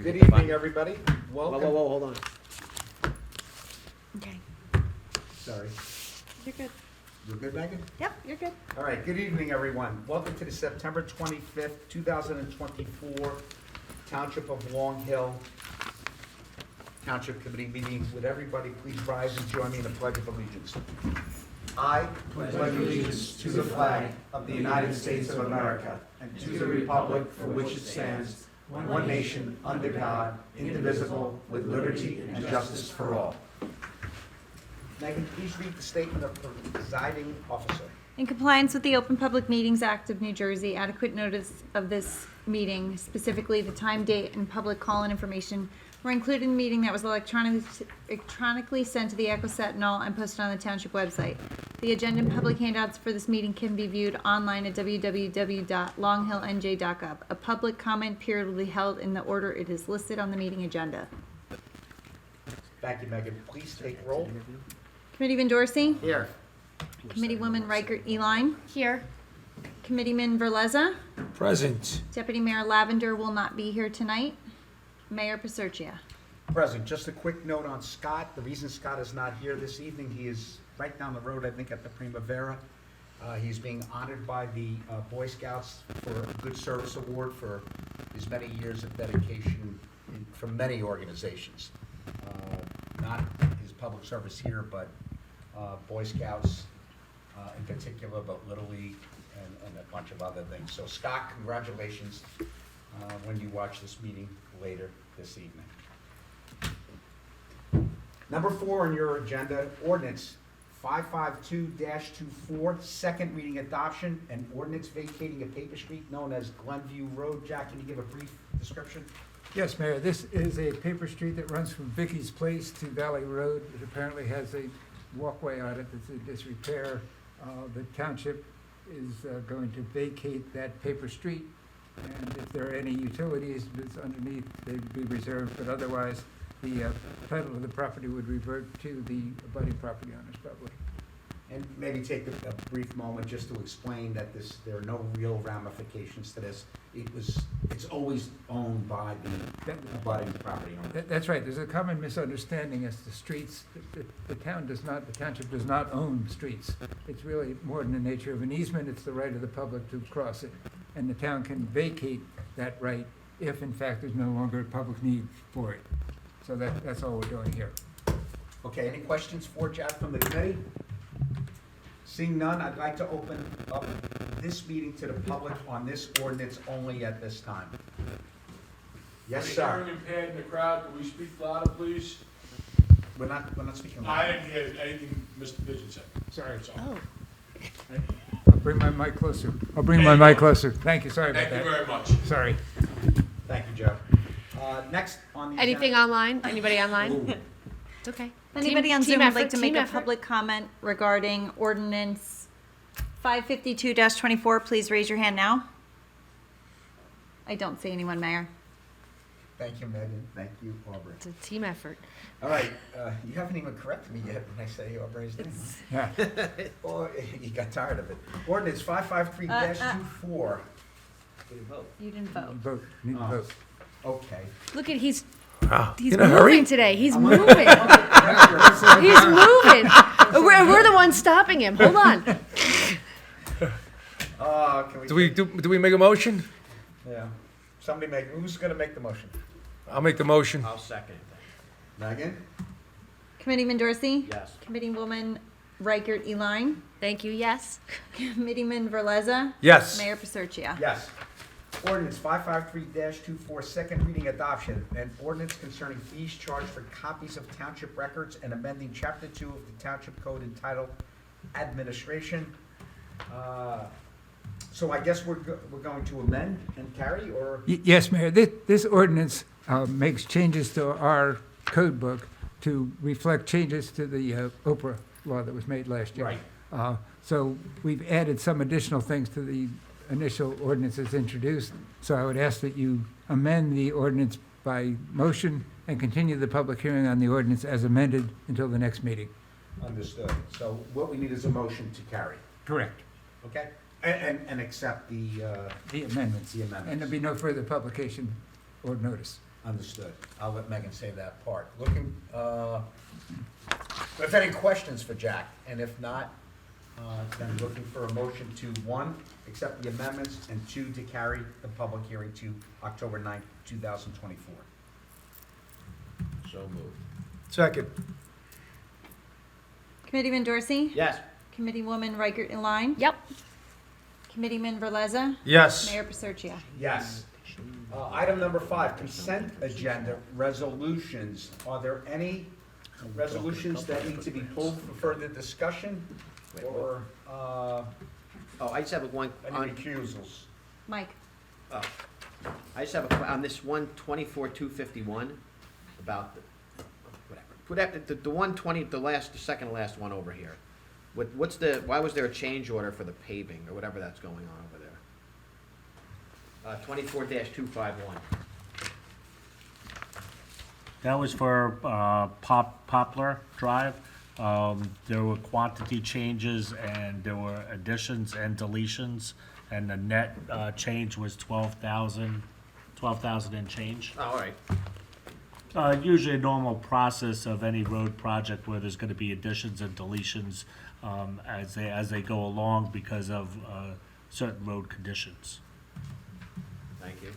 Good evening, everybody. Whoa, Welcome. hold on. Okay, Sorry. you're good. You're good, Megan? Yep, you're good. All right, good evening, everyone. Welcome to the September 25th, 2024 Township of Long Hill Township Committee meeting. Would everybody please rise and join me in the Pledge of Allegiance? I pledge allegiance to the flag of the United States of America and to the republic for which it stands, one nation, under God, indivisible, with liberty and justice for all. Megan, please read the statement of the presiding officer. In compliance with the Open Public Meetings Act of New Jersey, adequate notice of this meeting, specifically the time, date, and public call-in information, were included in the meeting that was electronically sent to the EchoSet and all and posted on the township website. The agenda and public handouts for this meeting can be viewed online at www.longhillnj.gov. A public comment period will be held in the order it is listed on the meeting agenda. Thank you, Megan. Please take roll. Committeeman Dorsey? Here. Committeewoman Reichert Eline? Here. Committeeman Verleza? Present. Deputy Mayor Lavender will not be here tonight. Mayor Paserchia. Present. Just a quick note on Scott. The reason Scott is not here this evening, he is right down the road, I think, at the Primavera. He's being honored by the Boy Scouts for a Good Service Award for his many years of dedication from many organizations. Not his public service here, but Boy Scouts in particular, but Little League and a bunch of other things. So Scott, congratulations when you watch this meeting later this evening. Number 4 on your agenda, ordinance 552-24, second reading adoption, and ordinance vacating a paper street known as Glenview Road. Jack, can you give a brief description? Yes, Mayor, this is a paper street that runs from Vicky's Place to Valley Road. It apparently has a walkway on it that's in disrepair. The township is going to vacate that paper street, and if there are any utilities that's underneath, they would be reserved, but otherwise, the title of the property would revert to the abutting property owners probably. And maybe take a brief moment just to explain that there are no real ramifications to this. It's always owned by the abutting property owner. That's right. There's a common misunderstanding as to streets. The township does not own streets. It's really more in the nature of an easement. It's the right of the public to cross it. And the town can vacate that right if, in fact, there's no longer a public need for it. So that's all we're doing here. Okay, any questions for Jack from the committee? Seeing none, I'd like to open up this meeting to the public on this ordinance only at this time. Yes, sir. Hearing impaired in the crowd, can we speak louder, please? We're not speaking. I didn't hear anything Mr. Pigeon said. Sorry. Oh. I'll bring my mic closer. Thank you. Sorry about Thank that. you very much. Sorry. Thank you, Joe. Next on the Anything agenda. online? Anybody online? Ooh. It's okay. If anybody on Zoom would like to make a effort. public comment regarding ordinance 552-24, please raise your hand now. I don't see anyone, Mayor. Thank you, Megan. Thank you, Aubrey. It's a team effort. All right, you haven't even corrected me yet when I say Aubrey's name. Yeah. Oh, you got tired of it. Ordinance 553-24. You didn't vote. Vote. Need to Oh. vote. Okay. Look at he's In a moving hurry? today. He's moving. He's moving. We're the ones stopping him. Hold on. Can we? Do we make a motion? Yeah. Somebody who's gonna make the motion? I'll make the motion. I'll second Megan? Committeeman Dorsey? that. Yes. Committeewoman Reichert Eline? Thank you. Yes. Committeeman Verleza? Yes. Mayor Paserchia. Yes. Ordinance 553-24, second reading adoption, an ordinance concerning fees charged for copies of township records and amending Chapter 2 of the Township Code entitled Administration. So I guess we're going to amend and carry, or? Yes, Mayor. This ordinance makes changes to our code book to reflect changes to the Oprah law that was made last year. Right. So we've added some additional things to the initial ordinance as introduced. So I would ask that you amend the ordinance by motion and continue the public hearing on the ordinance as amended until the next meeting. Understood. So what we need is a motion to carry, Correct. okay? And accept the The amendments. The amendments. And there'll be no further publication or notice. Understood. I'll let Megan say that part. If any questions for Jack, and if not, then looking for a motion to, one, accept the amendments, and two, to carry the public hearing to October 9th, 2024. So moved. Second. Committeeman Dorsey? Yes. Committeewoman Reichert-Line? Yep. Committeeman Verleza? Yes. Mayor Paserchia? Yes. Item number 5, consent agenda resolutions. Are there any resolutions that need to be pulled for further discussion, or Oh, I just have one, any recusals? Mike? I just have on this 124-251 about whatever, the 120, the second to last one over here. Why was there a change order for the paving, or whatever that's going on over there? 24-251. That was for Poplar Drive. There were quantity changes, and there were additions and deletions, and the net change was 12,000 and change. Oh, all right. Usually a normal process of any road project where there's gonna be additions and deletions as they go along because of certain road conditions. Thank you.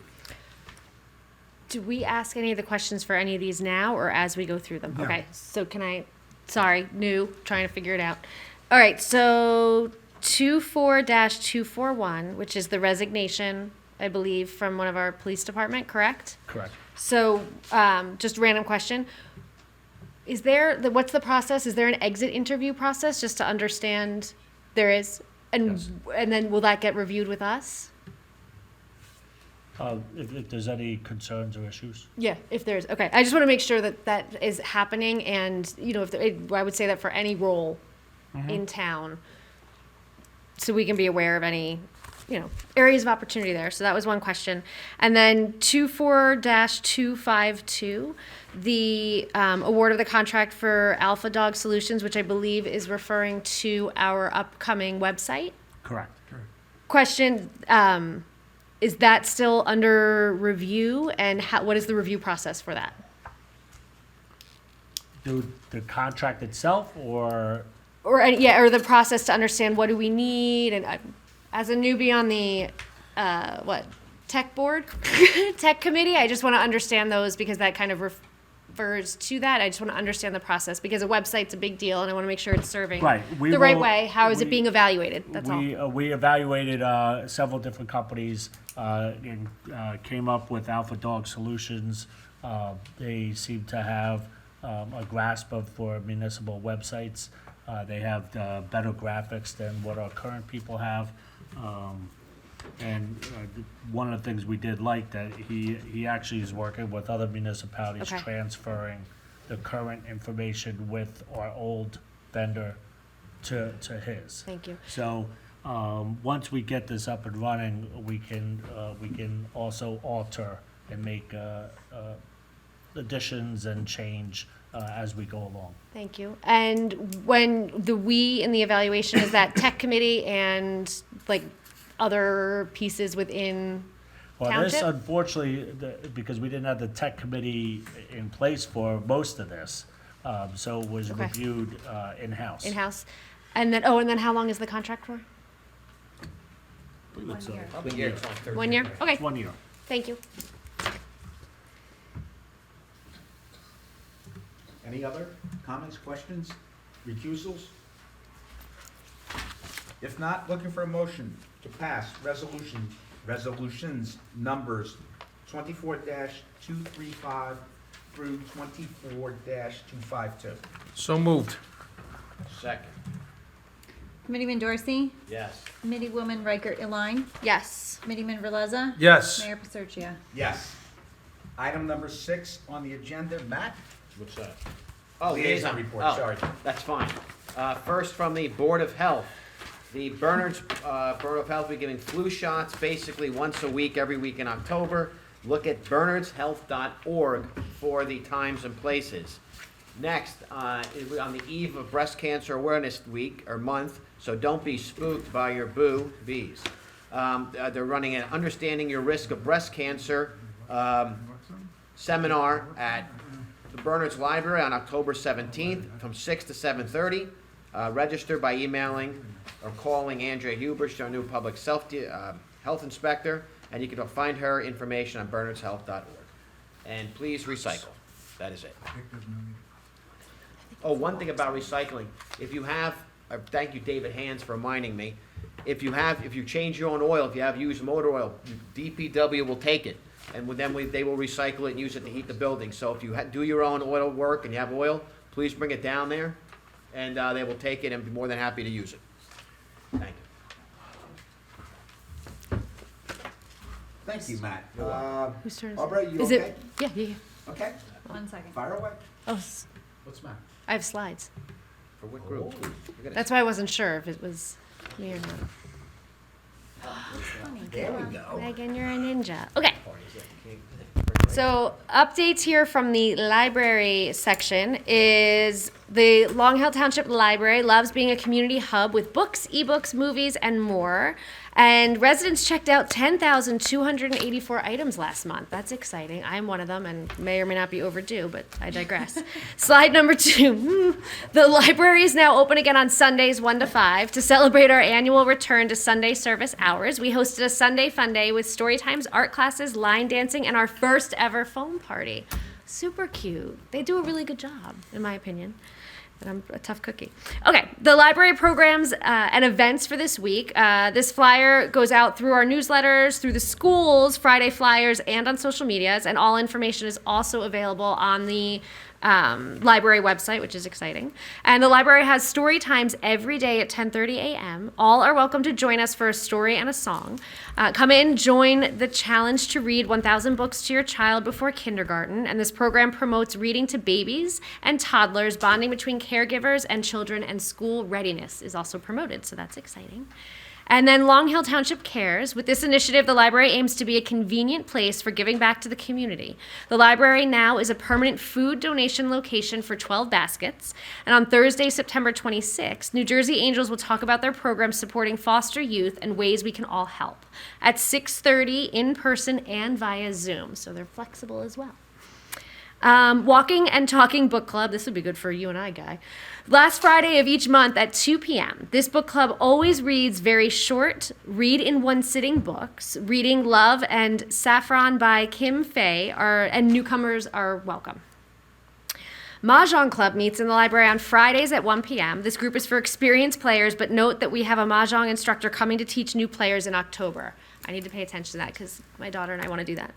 Do we ask any of the questions for any of these now or as we go through them? No. Okay, so sorry, new, trying to figure it out. All right, so 24-241, which is the resignation, I believe, from one of our police department, correct? Correct. So, just random question. What's the process? Is there an exit interview process just to understand there is? And then will that get reviewed with us? If there's any concerns or issues? Yeah, if there's, okay. I just want to make sure that that is happening and, I would say that for any role in town, so we can be aware of any, areas of opportunity there. So that was one question. And then 24-252, the award of the contract for Alpha Dog Solutions, which I believe is referring to our upcoming website. Correct. Question, is that still under review, and what is the review process for that? The contract itself, or Or the process to understand what do we need, and as a newbie on the tech board, tech committee, I just want to understand those because that kind of refers to that. I just want to understand the process because a website's a big deal, and I want to make sure it's serving Right, we the right will- way. How is it we- being evaluated? That's all. we evaluated several different companies and came up with Alpha Dog Solutions. They seem to have a grasp for municipal websites. They have better graphics than what our current people have. And one of the things we did like that he actually is working with other municipalities, Okay. transferring the current information with our old vendor to his. Thank you. So, once we get this up and running, we can also alter and make additions and change as we go along. Thank you. And when the we in the evaluation, is that tech committee and like other pieces within Well, this, township? unfortunately, because we didn't have the tech committee in place for most of this, so it was Okay. reviewed in-house. In-house? And then how long is the contract for? It's, Probably year 2013. 1 year? Okay, 1 year. thank you. Any other comments, questions, recusals? If not, looking for a motion to pass resolutions numbers 24-235 through 24-252. So moved. Second. Committeeman Dorsey? Yes. Committeewoman Reichert-Line? Yes. Committeeman Verleza? Yes. Mayor Paserchia? Yes. Item number 6 on the agenda, Matt? What's that? Oh, Liaison report, Oh, sorry. That's fine. First, from the Board of Health. The Bernard's Board of Health will be giving flu shots basically once a week, every week in October. Look at bernardshealth.org for the times and places. Next, on the eve of Breast Cancer Awareness Week, or month, so don't be spooked by your bees. They're running an Understanding Your Risk of Breast Cancer seminar at the Bernard's Library on October 17th from 6 to 7:30. Register by emailing or calling Andrea Huber, our new public health inspector, and you can find her information on bernardshealth.org. And please recycle. That is it. Oh, one thing about recycling, if you have, thank you David Hands for reminding me, if you change your own oil, if you have used motor oil, DPW will take it, and then they will recycle it and use it to heat the building. So if you do your own oil work and you have oil, please bring it down there, and they will take it and be more than happy to use it. Thank you. Thank you, Matt. Whose turn is Barbara, it? you Is okay? it? Yeah, yeah, yeah. Okay, 1 second. fire away. Oh, What's the matter? I have slides. For what group? That's why I wasn't sure if it was me or not. There we go. Megan, you're a ninja. Okay. So updates here from the library section is the Long Hill Township Library loves being a community hub with books, ebooks, movies, and more. And residents checked out 10,284 items last month. That's exciting. I'm one of them and may or may not be overdue, but I digress. Slide number 2. The library is now open again on Sundays 1 to 5. To celebrate our annual return to Sunday service hours, we hosted a Sunday fun day with story times, art classes, line dancing, and our first ever foam party. Super cute. They do a really good job, in my opinion. But I'm a tough cookie. Okay, the library programs and events for this week. This flyer goes out through our newsletters, through the schools, Friday flyers, and on social medias. And all information is also available on the library website, which is exciting. And the library has story times every day at 10:30 a.m. All are welcome to join us for a story and a song. Come in, join the challenge to read 1,000 books to your child before kindergarten. And this program promotes reading to babies and toddlers, bonding between caregivers and children, and school readiness is also promoted. So that's exciting. And then Long Hill Township Cares. With this initiative, the library aims to be a convenient place for giving back to the community. The library now is a permanent food donation location for 12 baskets. And on Thursday, September 26th, New Jersey Angels will talk about their program supporting foster youth and ways we can all help at 6:30 in person and via Zoom. So they're flexible as well. Walking and Talking Book Club. This would be good for you and I, Guy. Last Friday of each month at 2 p.m. This book club always reads very short, read in one sitting books. Reading Love and Saffron by Kim Fay and newcomers are welcome. Mahjong Club meets in the library on Fridays at 1 p.m. This group is for experienced players, but note that we have a Mahjong instructor coming to teach new players in October. I need to pay attention to that because my daughter and I want to do that.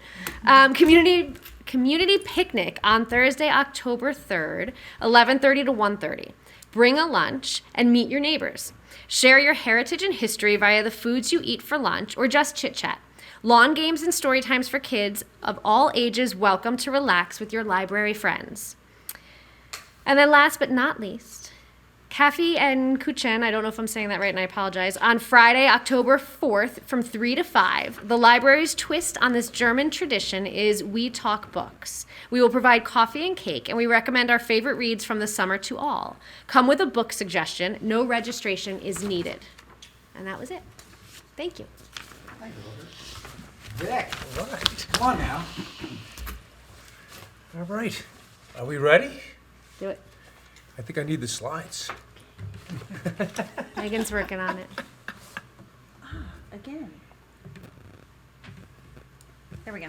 Community picnic on Thursday, October 3rd, 11:30 to 1:30. Bring a lunch and meet your neighbors. Share your heritage and history via the foods you eat for lunch or just chit-chat. Lawn games and story times for kids of all ages welcome to relax with your library friends. And then last but not least, Kaffee and Kuchen, I don't know if I'm saying that right and I apologize, on Friday, October 4th from 3 to 5. The library's twist on this German tradition is We Talk Books. We will provide coffee and cake, and we recommend our favorite reads from the summer to all. Come with a book suggestion. No registration is needed. And that was it. Thank you. Vic, come on now. All right. Are we ready? Do it. I think I need the slides. Megan's working on it. Again. There we go.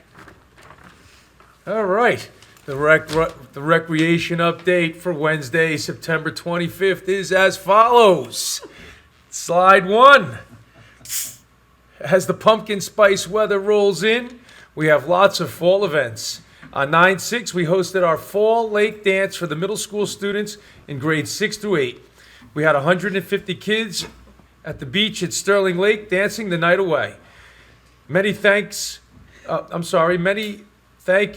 All right. The recreation update for Wednesday, September 25th is as follows. Slide 1. As the pumpkin spice weather rolls in, we have lots of fall events. On 9/6, we hosted our fall lake dance for the middle school students in grades 6 through 8. We had 150 kids at the beach at Sterling Lake dancing the night away. Many thank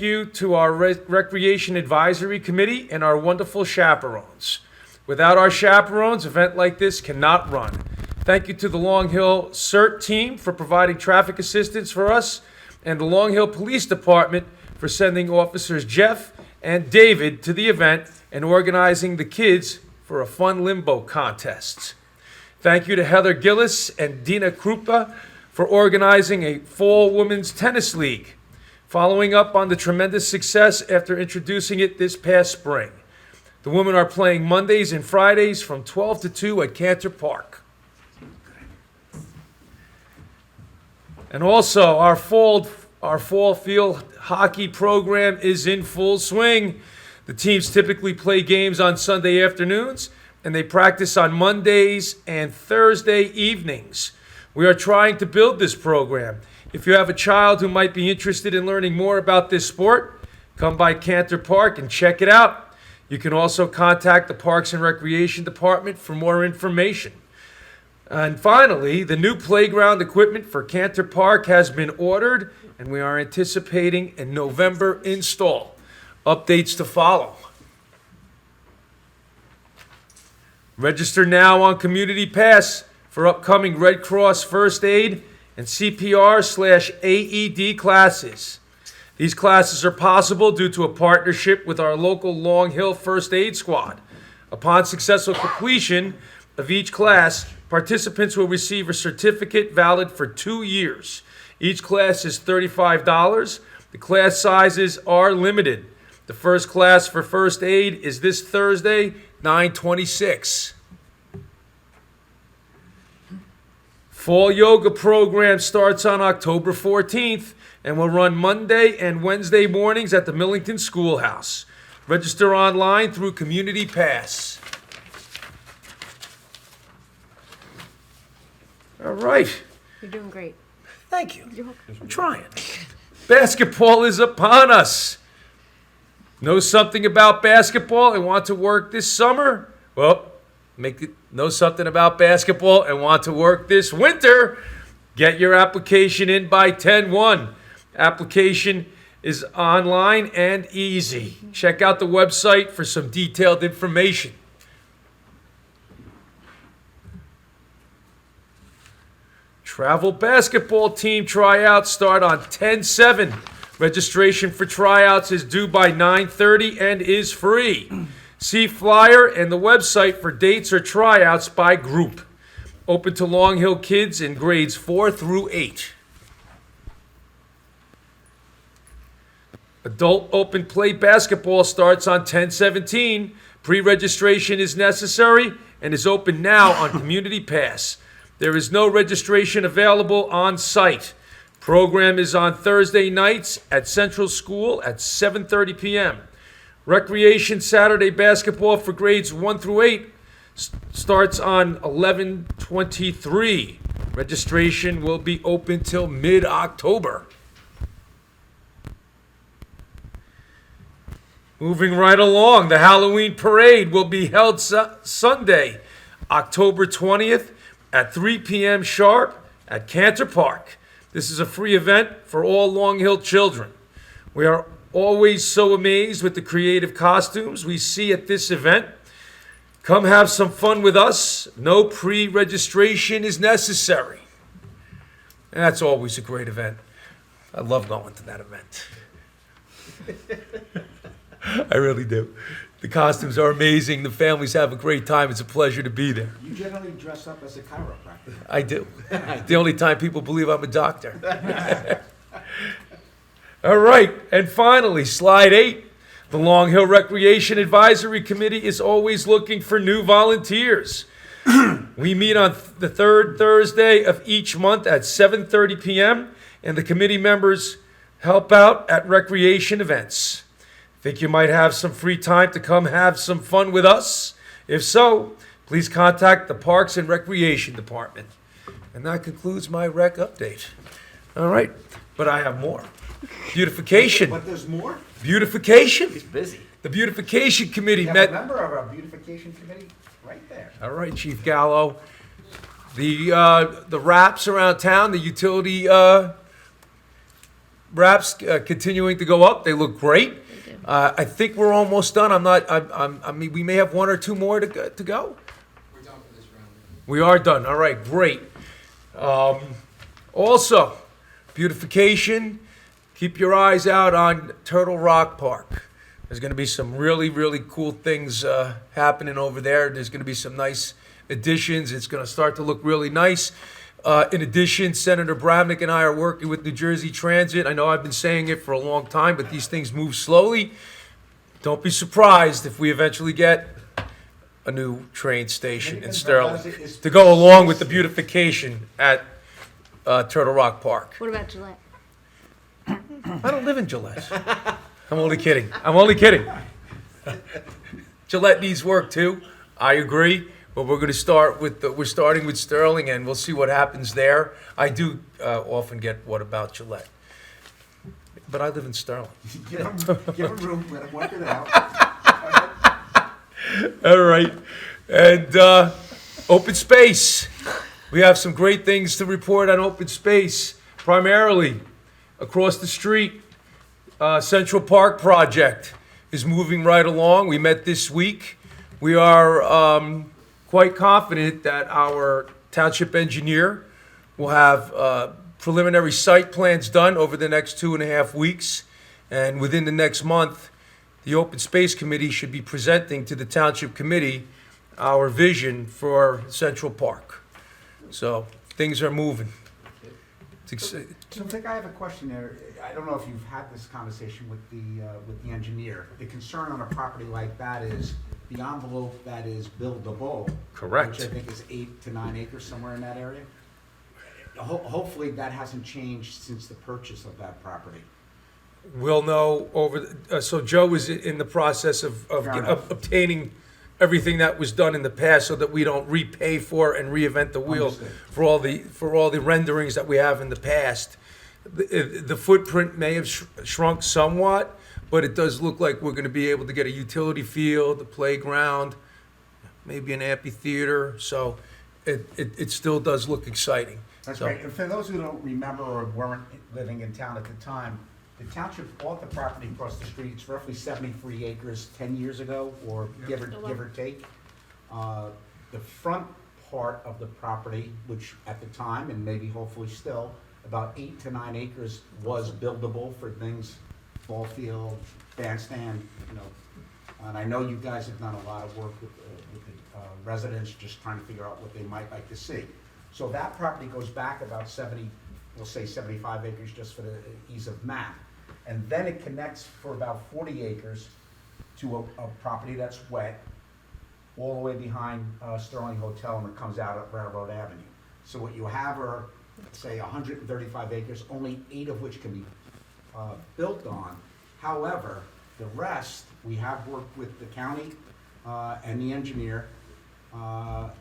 you to our Recreation Advisory Committee and our wonderful chaperones. Without our chaperones, an event like this cannot run. Thank you to the Long Hill CERT team for providing traffic assistance for us, and the Long Hill Police Department for sending officers Jeff and David to the event and organizing the kids for a fun limbo contest. Thank you to Heather Gillis and Dina Krupa for organizing a fall women's tennis league. following up on the tremendous success after introducing it this past spring. The women are playing Mondays and Fridays from 12 to 2 at Cantor Park. And also, our fall field hockey program is in full swing. The teams typically play games on Sunday afternoons, and they practice on Mondays and Thursday evenings. We are trying to build this program. If you have a child who might be interested in learning more about this sport, come by Cantor Park and check it out. You can also contact the Parks and Recreation Department for more information. And finally, the new playground equipment for Cantor Park has been ordered, and we are anticipating a November install. Updates to follow. Register now on Community Pass for upcoming Red Cross First Aid and CPR/AED classes. These classes are possible due to a partnership with our local Long Hill First Aid Squad. Upon successful completion of each class, participants will receive a certificate valid for 2 years. Each class is $35. The class sizes are limited. The first class for first aid is this Thursday, 9/26. Fall yoga program starts on October 14th and will run Monday and Wednesday mornings at the Millington Schoolhouse. Register online through Community Pass. All right. You're doing great. Thank you. I'm trying. Basketball is upon us. Know something about basketball and want to work this summer? Well, know something about basketball and want to work this winter? Get your application in by 10/1. Application is online and easy. Check out the website for some detailed information. Travel basketball team tryouts start on 10/7. Registration for tryouts is due by 9:30 and is free. See flyer and the website for dates or tryouts by group. Open to Long Hill kids in grades 4 through 8. Adult open play basketball starts on 10/17. Pre-registration is necessary and is open now on Community Pass. There is no registration available on site. Program is on Thursday nights at Central School at 7:30 p.m. Recreation Saturday basketball for grades 1 through 8 starts on 11/23. Registration will be open till mid-October. Moving right along, the Halloween parade will be held Sunday, October 20th at 3 p.m. sharp at Cantor Park. This is a free event for all Long Hill children. We are always so amazed with the creative costumes we see at this event. Come have some fun with us. No pre-registration is necessary. And that's always a great event. I love going to that event. I really do. The costumes are amazing. The families have a great time. It's a pleasure to be there. You generally dress up as a chiropractor. I do. The only time people believe I'm a doctor. All right, and finally, slide 8. The Long Hill Recreation Advisory Committee is always looking for new volunteers. We meet on the third Thursday of each month at 7:30 p.m., and the committee members help out at recreation events. Think you might have some free time to come have some fun with us? If so, please contact the Parks and Recreation Department. And that concludes my rec update. All right, but I have more. Beautification. But there's more? Beautification. He's busy. The Beautification Committee We have met. a member of our beautification committee right there. All right, Chief Gallo. The wraps around town, the utility wraps continuing to go up. They look great. I think we're almost done. I mean, we may have 1 or 2 more to go. We're done for this round. We are done. All right, great. Also, beautification. Keep your eyes out on Turtle Rock Park. There's going to be some really, really cool things happening over there. There's going to be some nice additions. It's going to start to look really nice. In addition, Senator Bravnick and I are working with New Jersey Transit. I know I've been saying it for a long time, but these things move slowly. Don't be surprised if we eventually get a new train station in Sterling to go along with the beautification at Turtle Rock Park. What about Gillette? I don't live in Gillette. I'm only kidding. I'm only kidding. Gillette needs work too. I agree. But we're going to start with we're starting with Sterling, and we'll see what happens there. I do often get what about Gillette, but I live in Sterling. Give him room, let him work it out. All right, and open space. We have some great things to report on open space. Primarily, across the street, Central Park project is moving right along. We met this week. We are quite confident that our township engineer will have preliminary site plans done over the next 2.5 weeks. And within the next month, the Open Space Committee should be presenting to the Township Committee our vision for Central Park. So things are moving. So Vic, I have a question there. I don't know if you've had this conversation with the engineer. The concern on a property like that is the envelope that is buildable. Correct. Which I think is 8 to 9 acres, somewhere in that area. Hopefully that hasn't changed since the purchase of that property. We'll know so Joe is in the process of Fair enough. obtaining everything that was done in the past so that we don't repay for and reinvent the wheel Understood. for all the renderings that we have in the past. The footprint may have shrunk somewhat, but it does look like we're going to be able to get a utility field, a playground, maybe an amphitheater. So it still does look exciting. That's So- great. And for those who don't remember or weren't living in town at the time, the township bought the property across the street. It's roughly 73 acres 10 years ago, or give or take. The front part of the property, which at the time, and maybe hopefully still, about 8 to 9 acres was buildable for things, ball field, bandstand, And I know you guys have done a lot of work with the residents, just trying to figure out what they might like to see. So that property goes back about 70, we'll say 75 acres just for the ease of math. And then it connects for about 40 acres to a property that's wet, all the way behind Sterling Hotel, and it comes out at Railroad Avenue. So what you have are, let's say, 135 acres, only 8 of which can be built on. However, the rest, we have worked with the county and the engineer,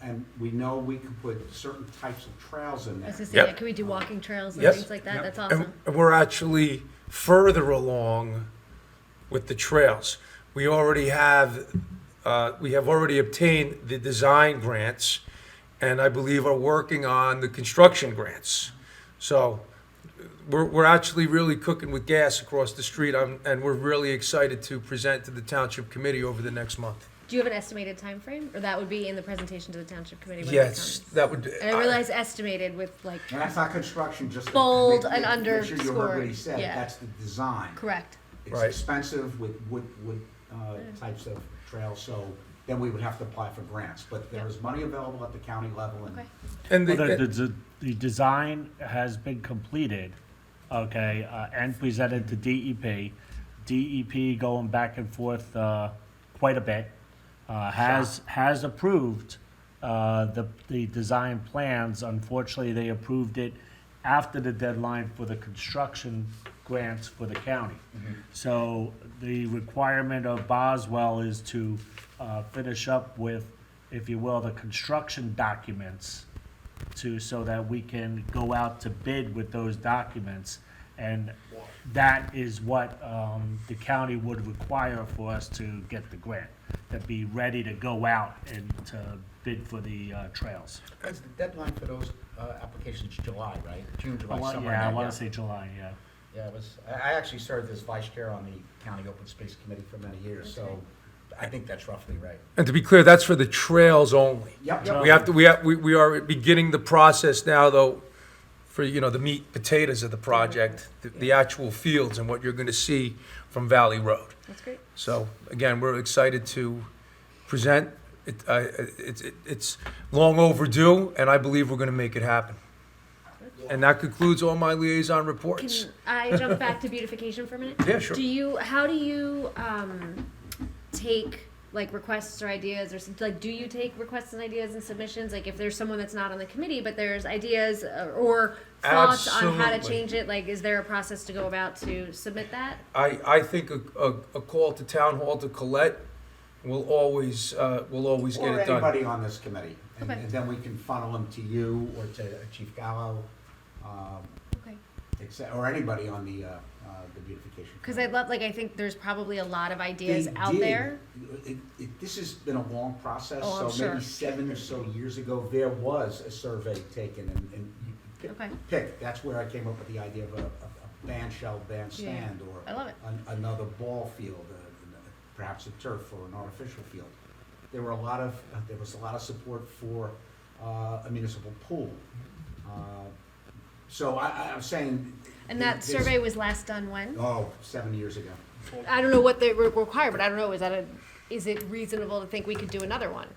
and we know we can put certain types of trails in I there. was gonna say, Yep. yeah, can we do walking trails and Yes. things like that? Yep. That's And awesome. we're actually further along with the trails. We have already obtained the design grants, and I believe are working on the construction grants. So we're actually really cooking with gas across the street, and we're really excited to present to the Township Committee over the next month. Do you have an estimated time frame, or that would be in the presentation to the township committee when it Yes, comes? that would. And I realize estimated with like, And that's not construction, just to Bold make- and make sure you heard what he underscored, said. yeah. That's the design. correct. It's Right. expensive with wood types of trails, so then we would have to apply for grants. But there is money available at the county level, and Okay. And Well, the, the design has been completed, okay, and presented to DEP. DEP going back and forth quite a bit, has approved the design plans. Unfortunately, they approved it after the deadline for the construction grants for the county. So the requirement of Boswell is to finish up with, if you will, the construction documents so that we can go out to bid with those documents. And that is what the county would require for us to get the grant, to be ready to go out and to bid for the trails. the deadline for those applications July, right? June, July, somewhere in Yeah, I that want gap. to say July, yeah. Yeah, I actually served as vice chair on the county open space committee for many years, so I think that's roughly right. and to be clear, that's for the trails only. Yep. We are beginning the process now, though, for, the meat and potatoes of the project, the actual fields and what you're going to see from Valley Road. That's great. So, again, we're excited to present. It's long overdue, and I believe we're going to make it happen. And that concludes all my liaison reports. Can I jump back to beautification for a minute? Yeah, sure. How do you take like requests or ideas, or like, do you take requests and ideas and submissions? Like, if there's someone that's not on the committee, but there's ideas or thoughts on how to Absolutely. change it, like, is there a process to go about to submit that? I think a call to town hall to Colette will always get Or it done. anybody on this committee. And Okay. and then we can funnel them to you or to Chief Gallo, Okay. or anybody on the beautification. Because I'd love, like, I think there's probably a lot of ideas They out did. there. This has been a long process, Oh, I'm so sure. maybe 7 or so years ago, there was a survey taken, and you Okay. pick, that's where I came up with the idea of a bandstand, I or love it. another ball field, perhaps a turf or an artificial field. There was a lot of support for a municipal pool. So I'm saying. And that there's- survey was last done when? 7 years ago. I don't know what they require, but I don't know, is it reasonable to think we could do another one?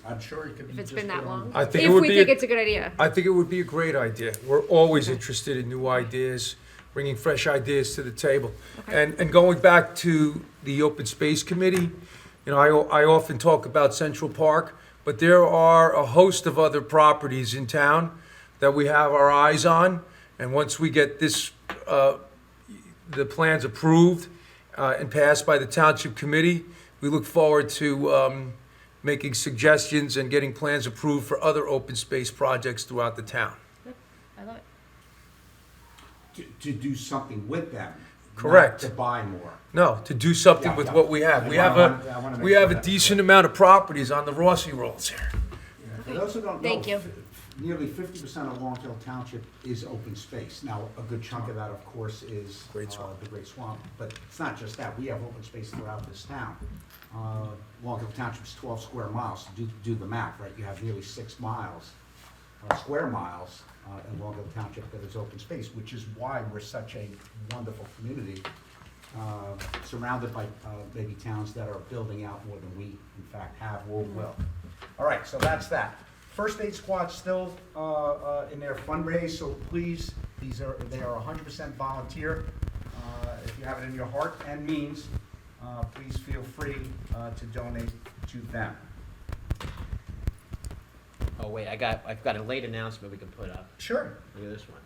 I'm sure it could be If it's just been that put on- long? I think it If would we be think a- it's a good idea. I think it would be a great idea. We're always interested in new ideas, bringing fresh ideas to the table. Okay. And going back to the Open Space Committee, you know, I often talk about Central Park, but there are a host of other properties in town that we have our eyes on. And once we get this, the plans approved and passed by the Township Committee, we look forward to making suggestions and getting plans approved for other open space projects throughout the town. I love it. To do something with them. Correct. Not to buy more. No, to do something Yeah, with yeah. what we have. I We wanna- have I wanna make we have sure a that's decent clear. amount of properties on the Rossi Rolls here. For those who don't know. Thank you. Nearly 50% of Longtail Township is open space. Now, a good chunk of that, of course, is Great Swamp. the Great Swamp, but it's not just that. We have open space throughout this town. Longtail Township's 12 square miles. Do the math, right? You have nearly 6 miles, square miles, in Longtail Township that is open space, which is why we're such a wonderful community, surrounded by maybe towns that are building out more than we, in fact, have or will. All right, so that's that. First Aid Squad's still in their fundraise, so please, they are 100% volunteer. If you have it in your heart and means, please feel free to donate to them. Oh, wait, I've got a late announcement we can put up. Sure. Look at this one.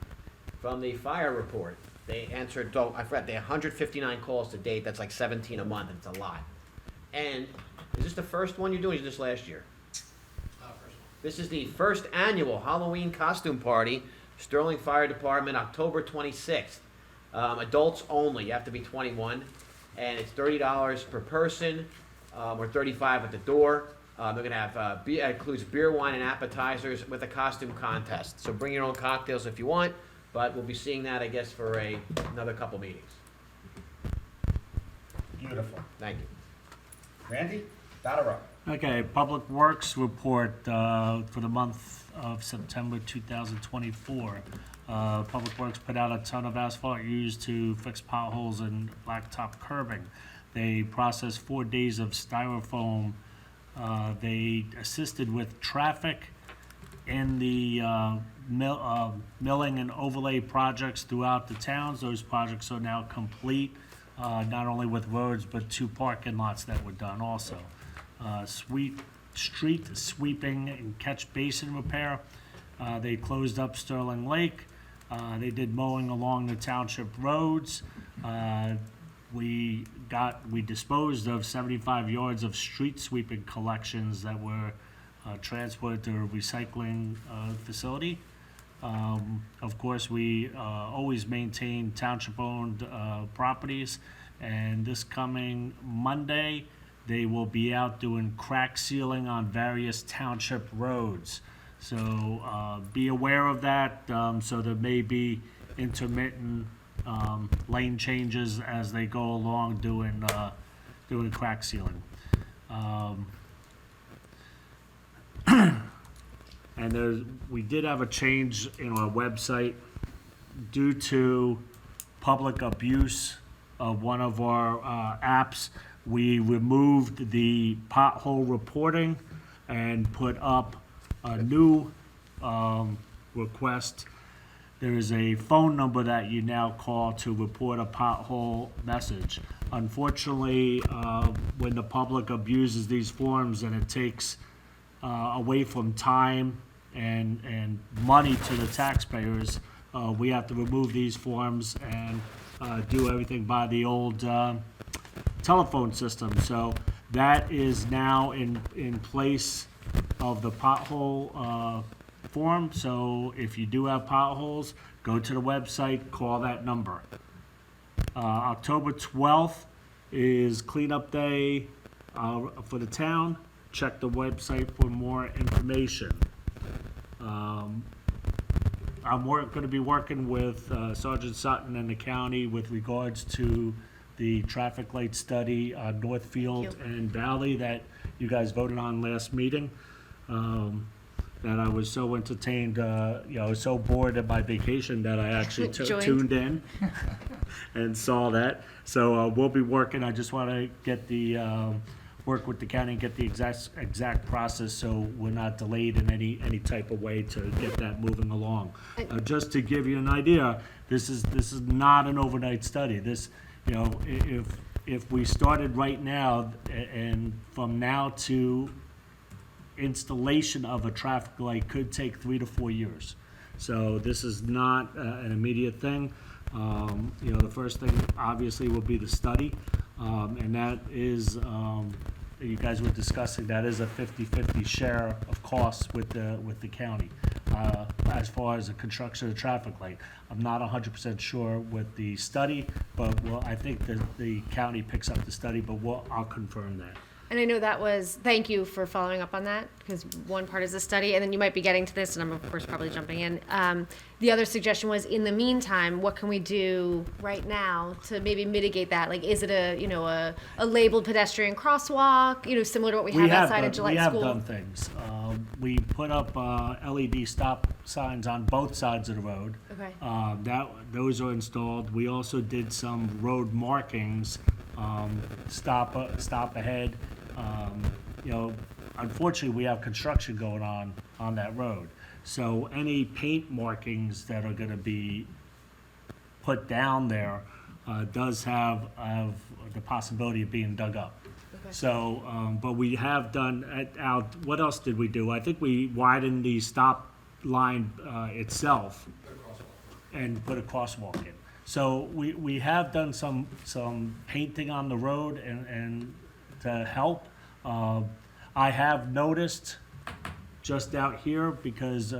From the fire report, they answered, I forgot, they had 159 calls to date, that's like 17 a month, it's a lot. And, is this the first one you're doing, or is this last year? First This is the first annual Halloween costume party, Sterling Fire Department, October 26th. Adults only, you have to be 21, and it's $30 per person, or $35 at the door. They're gonna have, it includes beer, wine, and appetizers with a costume contest. So bring your own cocktails if you want, but we'll be seeing that, I guess, for another couple meetings. Beautiful. Thank you. Randy, Dotaro. Okay, Public Works report for the month of September 2024. Public Works put out a ton of asphalt used to fix potholes and blacktop curbing. They processed 4 days of styrofoam. They assisted with traffic in the milling and overlay projects throughout the towns. Those projects are now complete, not only with roads, but 2 parking lots that were done also. Street sweeping and catch basin repair. They closed up Sterling Lake. They did mowing along the township roads. We disposed of 75 yards of street sweeping collections that were transported to a recycling facility. Of course, we always maintain township-owned properties, and this coming Monday, they will be out doing crack sealing on various township roads. So be aware of that. So there may be intermittent lane changes as they go along doing crack sealing. And we did have a change in our website due to public abuse of one of our apps. We removed the pothole reporting and put up a new request. there is a phone number that you now call to report a pothole message. Unfortunately, when the public abuses these forms and it takes away from time and money to the taxpayers, we have to remove these forms and do everything by the old telephone system. So that is now in place of the pothole form. So if you do have potholes, go to the website, call that number. October 12th is cleanup day for the town. Check the website for more information. I'm going to be working with Sergeant Sutton and the county with regards to the traffic light study on Northfield and Valley that you guys voted on last meeting. That I was so entertained, I was so bored at my vacation that I actually Joined. tuned in and saw that. So we'll be working. I just want to get the work with the county and get the exact process so we're not delayed in any type of way to get that moving along. Just to give you an idea, this is not an overnight study. This, if we started right now and from now to installation of a traffic light could take 3 to 4 years. So this is not an immediate thing. The first thing obviously will be the study, and that is, you guys were discussing, that is a 50-50 share of costs with the county. As far as the construction of the traffic light, I'm not 100% sure with the study, but I think that the county picks up the study, but I'll confirm that. And I know that was, thank you for following up on that, because one part is the study, and then you might be getting to this, and I'm of course probably jumping in. The other suggestion was, in the meantime, what can we do right now to maybe mitigate that? Like, is it a labeled pedestrian crosswalk, similar to what we have outside of Gillette School? We have done things. We put up LED stop signs on both sides of the road. Okay. Those are installed. We also did some road markings, stop ahead. Unfortunately, we have construction going on that road. So any paint markings that are going to be put down there does have the possibility of being dug up. Okay. So, but we have done, what else did we do? I think we widened the stop line itself and put a crosswalk in. So we have done some painting on the road and to help. I have noticed just out here because,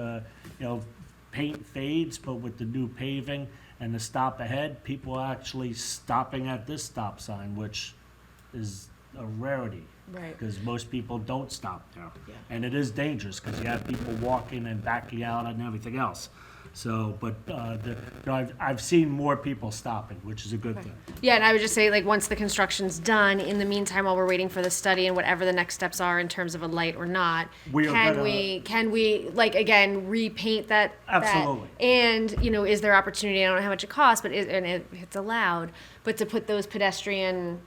paint fades, but with the new paving and the stop ahead, people are actually stopping at this stop sign, which is a rarity. Right. Because most people don't stop there. Yeah. And it is dangerous because you have people walking and backing out and everything else. So, but I've seen more people stopping, which is a good thing. Yeah, and I would just say, like, once the construction's done, in the meantime, while we're waiting for the study and whatever the next steps are in terms of a light or not, can we like, again, repaint that? Absolutely. And, is there opportunity, I don't know how much it costs, but it's allowed, but to put those pedestrian,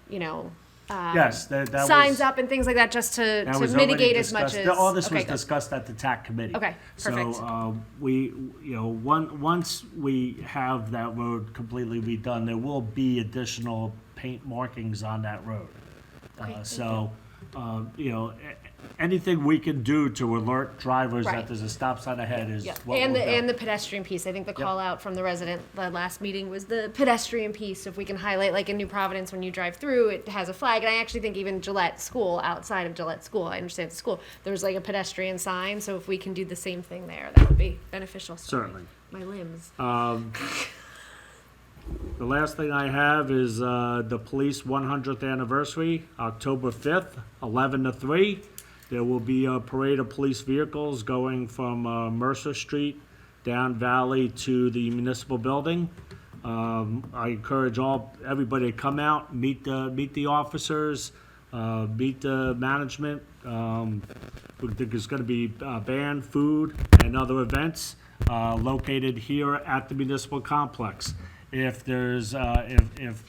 Yes, that signs was, up and things like that, just to that was already mitigate as much discussed. as. All this okay, was good. discussed at the TAC committee. Okay, perfect. So, once we have that road completely redone, there will be additional paint markings on that road. Anything we can do to alert drivers Right. that there's a stop sign ahead is Yeah, what and we'll do. and the pedestrian piece. I think the call out from the resident the last meeting was the pedestrian piece. If we can highlight, like in New Providence, when you drive through, it has a flag. And I actually think even Gillette School, outside of Gillette School, I understand the school, there was like a pedestrian sign. So if we can do the same thing there, that would be beneficial. Sorry, Certainly. my limbs. The last thing I have is the police 100th anniversary, October 5th, 11 to 3. There will be a parade of police vehicles going from Mercer Street down Valley to the municipal building. I encourage everybody to come out, meet the officers, meet the management. There's going to be band, food, and other events located here at the municipal complex. If there's if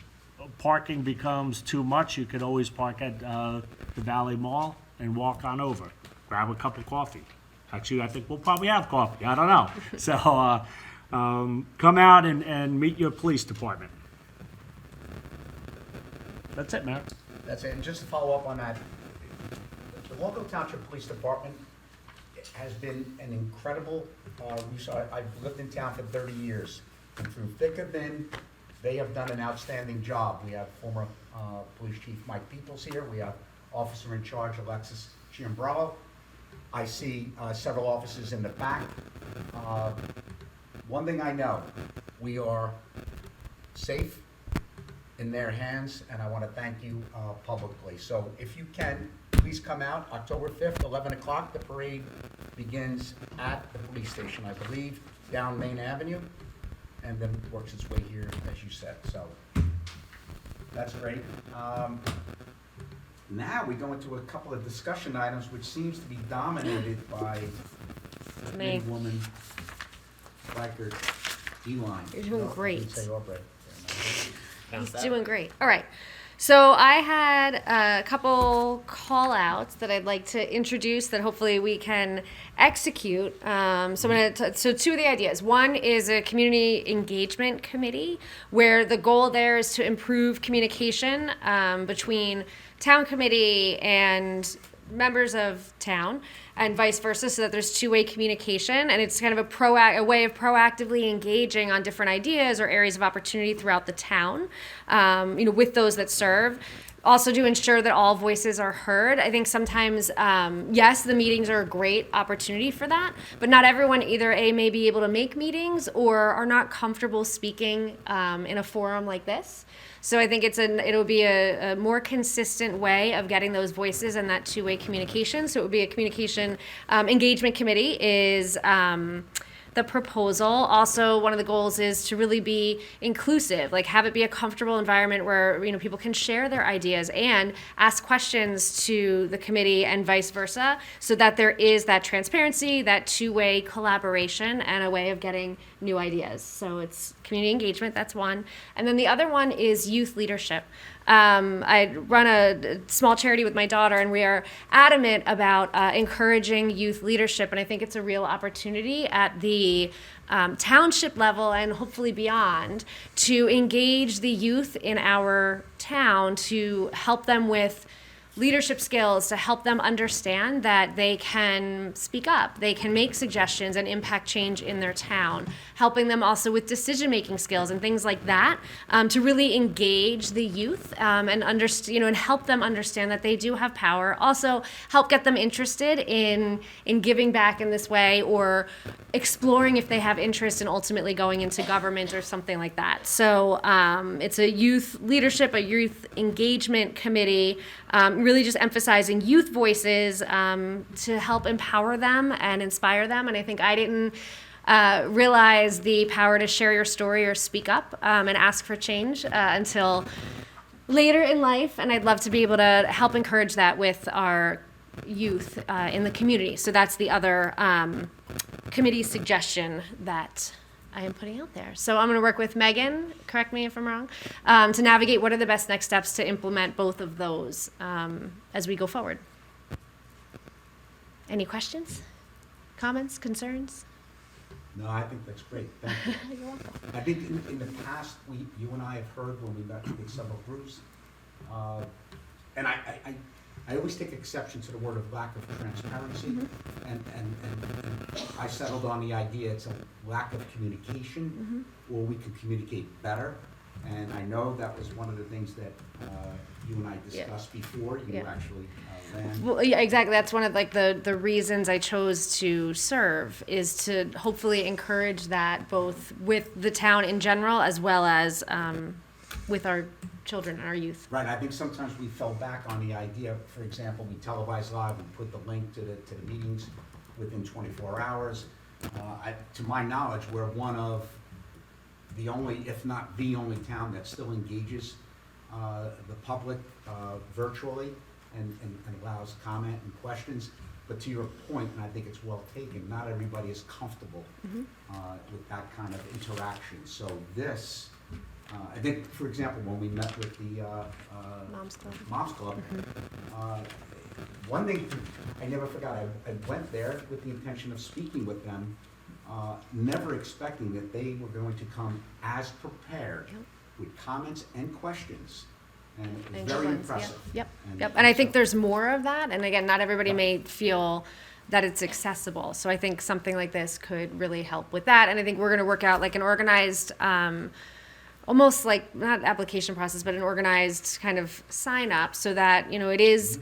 parking becomes too much, you can always park at the Valley Mall and walk on over, grab a cup of coffee. Actually, I think we'll probably have coffee. I don't know. So come out and meet your police department. That's it, Mayor. That's it, and just to follow up on that, the Walco Township Police Department has been an incredible, I've lived in town for 30 years, and through thick and thin, they have done an outstanding job. We have former Police Chief Mike Peoples here, we have Officer in Charge Alexis Chiambrello. I see several officers in the back. One thing I know, we are safe in their hands, and I want to thank you publicly. So if you can, please come out October 5th, 11 o'clock. The parade begins at the police station, I believe, down Main Avenue, and then works its way here, as you said. So that's great. Now we go into a couple of discussion items, which seems to be dominated by me. woman Riker Eline. You're doing No, I great. didn't say Aubrey. He's doing great. All right. So I had a couple call outs that I'd like to introduce that hopefully we can execute. So two of the ideas. One is a community engagement committee where the goal there is to improve communication between town committee and members of town and vice versa, so that there's two-way communication, and it's kind of a way of proactively engaging on different ideas or areas of opportunity throughout the town, with those that serve. Also to ensure that all voices are heard. I think sometimes, yes, the meetings are a great opportunity for that, but not everyone either may be able to make meetings or are not comfortable speaking in a forum like this. So I think it'll be a more consistent way of getting those voices and that two-way communication. So it would be a communication engagement committee is the proposal. Also, one of the goals is to really be inclusive, like have it be a comfortable environment where people can share their ideas and ask questions to the committee and vice versa, so that there is that transparency, that two-way collaboration, and a way of getting new ideas. So it's community engagement, that's one. And then the other one is youth leadership. I run a small charity with my daughter, and we are adamant about encouraging youth leadership. And I think it's a real opportunity at the township level and hopefully beyond to engage the youth in our town, to help them with leadership skills, to help them understand that they can speak up, they can make suggestions and impact change in their town, helping them also with decision-making skills and things like that, to really engage the youth and understand, and help them understand that they do have power. Also, help get them interested in giving back in this way, or exploring if they have interest in ultimately going into government or something like that. So it's a youth leadership, a youth engagement committee. Really just emphasizing youth voices to help empower them and inspire them. And I think I didn't realize the power to share your story or speak up and ask for change until later in life. And I'd love to be able to help encourage that with our youth in the community. So that's the other committee suggestion that I am putting out there. So I'm going to work with Megan, correct me if I'm wrong, to navigate what are the best next steps to implement both of those as we go forward. Any questions, comments, concerns? No, I think that's great, thank you. You're welcome. I think in the past, you and I have heard when we met with several groups, and I always take exception to the word of lack of transparency, and I settled on the idea it's a lack of communication, or we can communicate better. And I know that was one of the things that you and I discussed before you actually ran. Well, yeah, exactly. That's one of the reasons I chose to serve, is to hopefully encourage that both with the town in general as well as with our children and our youth. Right, I think sometimes we fell back on the idea, for example, we televise live, we put the link to the meetings within 24 hours. To my knowledge, we're one of the only, if not the only town that still engages the public virtually and allows comment and questions. But to your point, and I think it's well taken, not everybody is comfortable with that kind of interaction. So this, I think, for example, when we met with the Moms Club, one thing I never forgot, I went there with the intention of speaking with them never expecting that they were going to come as prepared with comments and questions. And it was And very good ones, yeah. impressive. Yep, and I think so- there's more of that, and again, not everybody Yeah. may feel that it's accessible, so I think something like this could really help with that, and I think we're gonna work out like an organized, almost like, not application process, but an organized kind of sign up, so that, you know, it is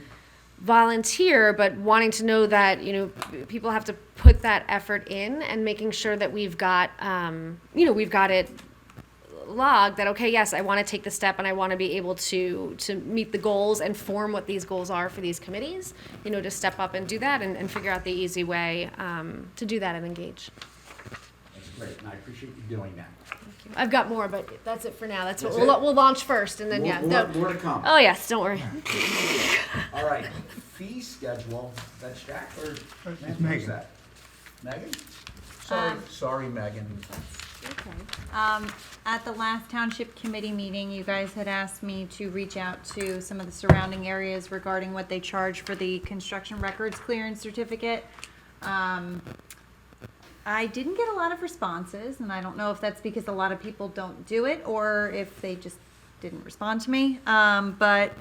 volunteer, but wanting to know that, you know, people have to put that effort in, and making sure that we've got, you know, we've got it log that, okay, yes, I want to take the step and I want to be able to meet the goals and form what these goals are for these committees, you know, to step up and do that and figure out the easy way to do that and engage. That's great, and I appreciate you doing that. I've got more, but that's it for now. That's what That's we'll launch first, and then, yeah. More to come. Oh, yes, don't worry. All right, fee schedule, that's Jack or It's Megan? Who's Megan. that? Megan? Sorry, Megan. At the last township committee meeting, you guys had asked me to reach out to some of the surrounding areas regarding what they charge for the construction records clearance certificate. I didn't get a lot of responses, and I don't know if that's because a lot of people don't do it or if they just didn't respond to me. But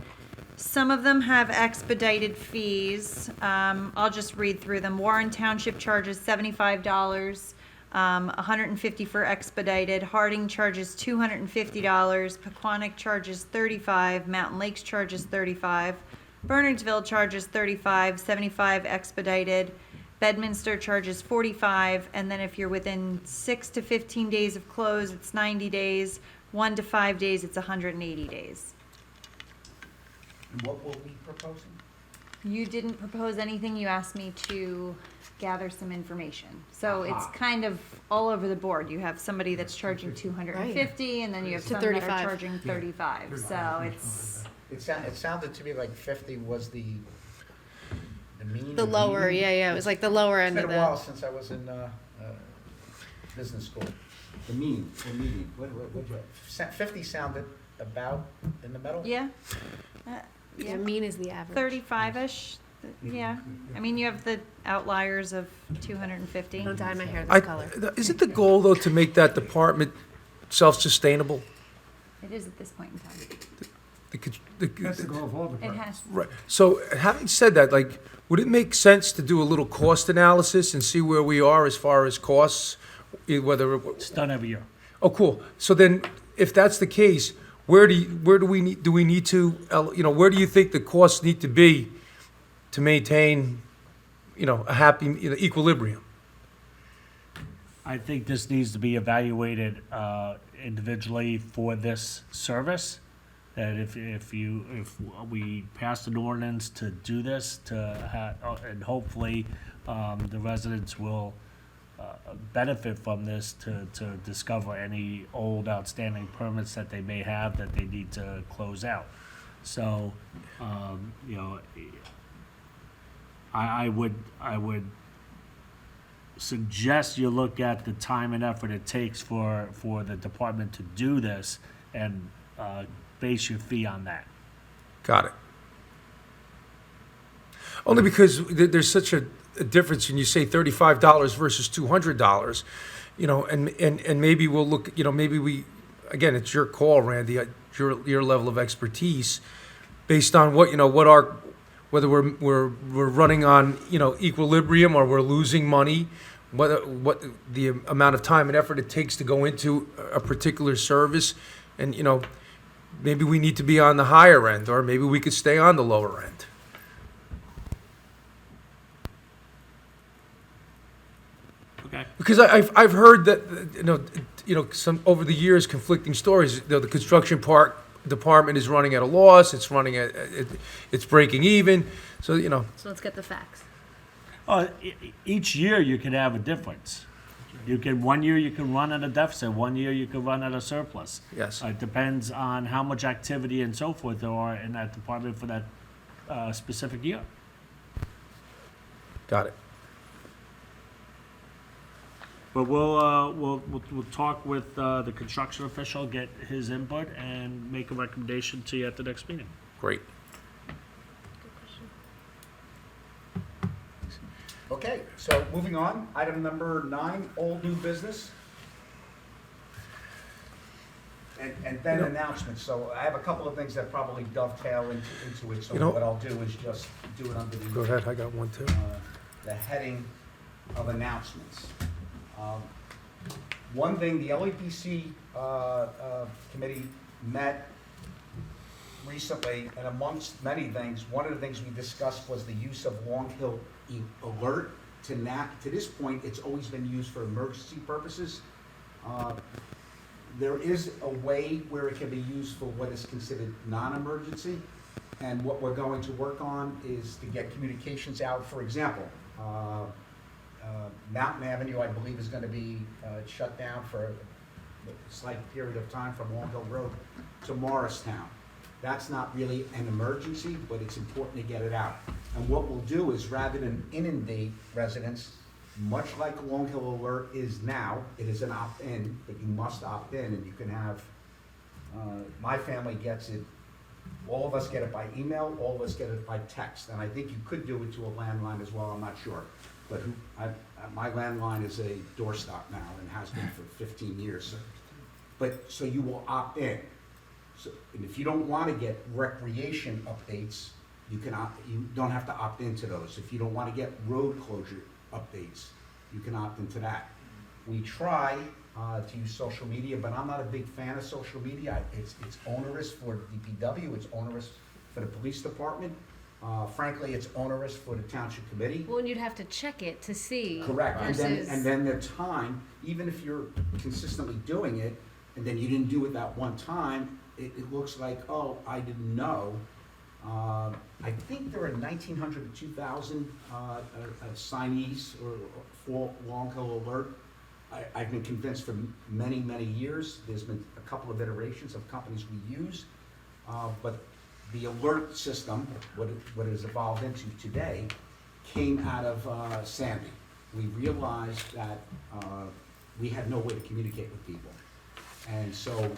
some of them have expedited fees. I'll just read through them. Warren Township charges $75. 150 for expedited. Harding charges $250. Pequannock charges $35. Mountain Lakes charges $35. Bernardsville charges $35. 75 expedited. Bedminster charges $45. And then if you're within 6 to 15 days of close, it's 90 days. 1 to 5 days, it's 180 days. And what will we proposing? You didn't propose anything. You asked me to gather some information. So it's Aha. kind of all over the board. You have somebody that's charging 250, and then you have To some that are 35. charging 35. So it's, It sounded to me like 50 was the mean. The or lower, median. yeah, it was like the lower It's end been of a while the. since I was in business school. The mean or median, what, 50 sounded about in the middle? yeah. Yeah, mean is the average. 35-ish. Yeah. I mean, you have the outliers of 250. Don't dye my hair this color. Is it the goal, though, to make that department self-sustainable? It is at this point in time. That's the goal of all It departments. has. Right. So, having said that, like, would it make sense to do a little cost analysis and see where we are as far as costs? Whether It's done every year. oh, cool. So then, if that's the case, where do we need to, you know, where do you think the costs need to be to maintain, you know, a happy, you know, equilibrium? I think this needs to be evaluated individually for this service. That if we passed an ordinance to do this, and hopefully the residents will benefit from this to discover any old outstanding permits that they may have that they need to close out. So, you know, I would suggest you look at the time and effort it takes for the department to do this and base your fee on that. Got it. Only because there's such a difference when you say $35 versus $200, you know, and maybe we'll look, you know, maybe we, again, it's your call, Randy, your level of expertise, based on what, you know, whether we're running on, you know, equilibrium or we're losing money, what the amount of time and effort it takes to go into a particular service, and, you know, maybe we need to be on the higher end, or maybe we could stay on the lower end. Okay. Because I've heard that, you know, some, over the years, conflicting stories. You know, the construction department is running at a loss, it's running it's breaking even, so, you know. So let's get the facts. Each year you can have a difference. One year you can run at a deficit, one year you can run at a surplus. Yes. It depends on how much activity and so forth there are in that department for that specific year. Got it. But we'll talk with the construction official, get his input, and make a recommendation to you at the next meeting. Great. Okay, so moving on, item number 9, old new business. And then announcements, so I have a couple of things that probably dovetail into it, so You know- what I'll do is just do it under Go the, ahead, I got one too. the heading of announcements. One thing, the LEPC committee met recently, and amongst many things, one of the things we discussed was the use of Long Hill Alert. To this point, it's always been used for emergency purposes. There is a way where it can be used for what is considered non-emergency, and what we're going to work on is to get communications out. For example, Mountain Avenue, I believe, is going to be shut down for a slight period of time from Long Hill Road to Morristown. That's not really an emergency, but it's important to get it out. And what we'll do is, rather than inundate residents, much like Long Hill Alert is now, it is an opt-in, but you must opt in, and you can have, my family gets it, all of us get it by email, all of us get it by text, and I think you could do it to a landline as well, I'm not sure. But my landline is a doorstop now and has been for 15 years. But, so you will opt in. So, and if you don't want to get recreation updates, you don't have to opt into those. If you don't want to get road closure updates, you can opt into that. We try to use social media, but I'm not a big fan of social media. It's onerous for DPW, it's onerous for the police department. Frankly, it's onerous for the township committee. Well, and you'd have to check it to see. Correct, and Versus. then the time, even if you're consistently doing it, and then you didn't do it that one time, it looks like, oh, I didn't know. I think there are 1,900 to 2,000 signees for Long Hill Alert. I've been convinced for many, many years. There's been a couple of iterations of companies we use, but the alert system, what it has evolved into today, came out of Sandy. We realized that we had no way to communicate with people. And so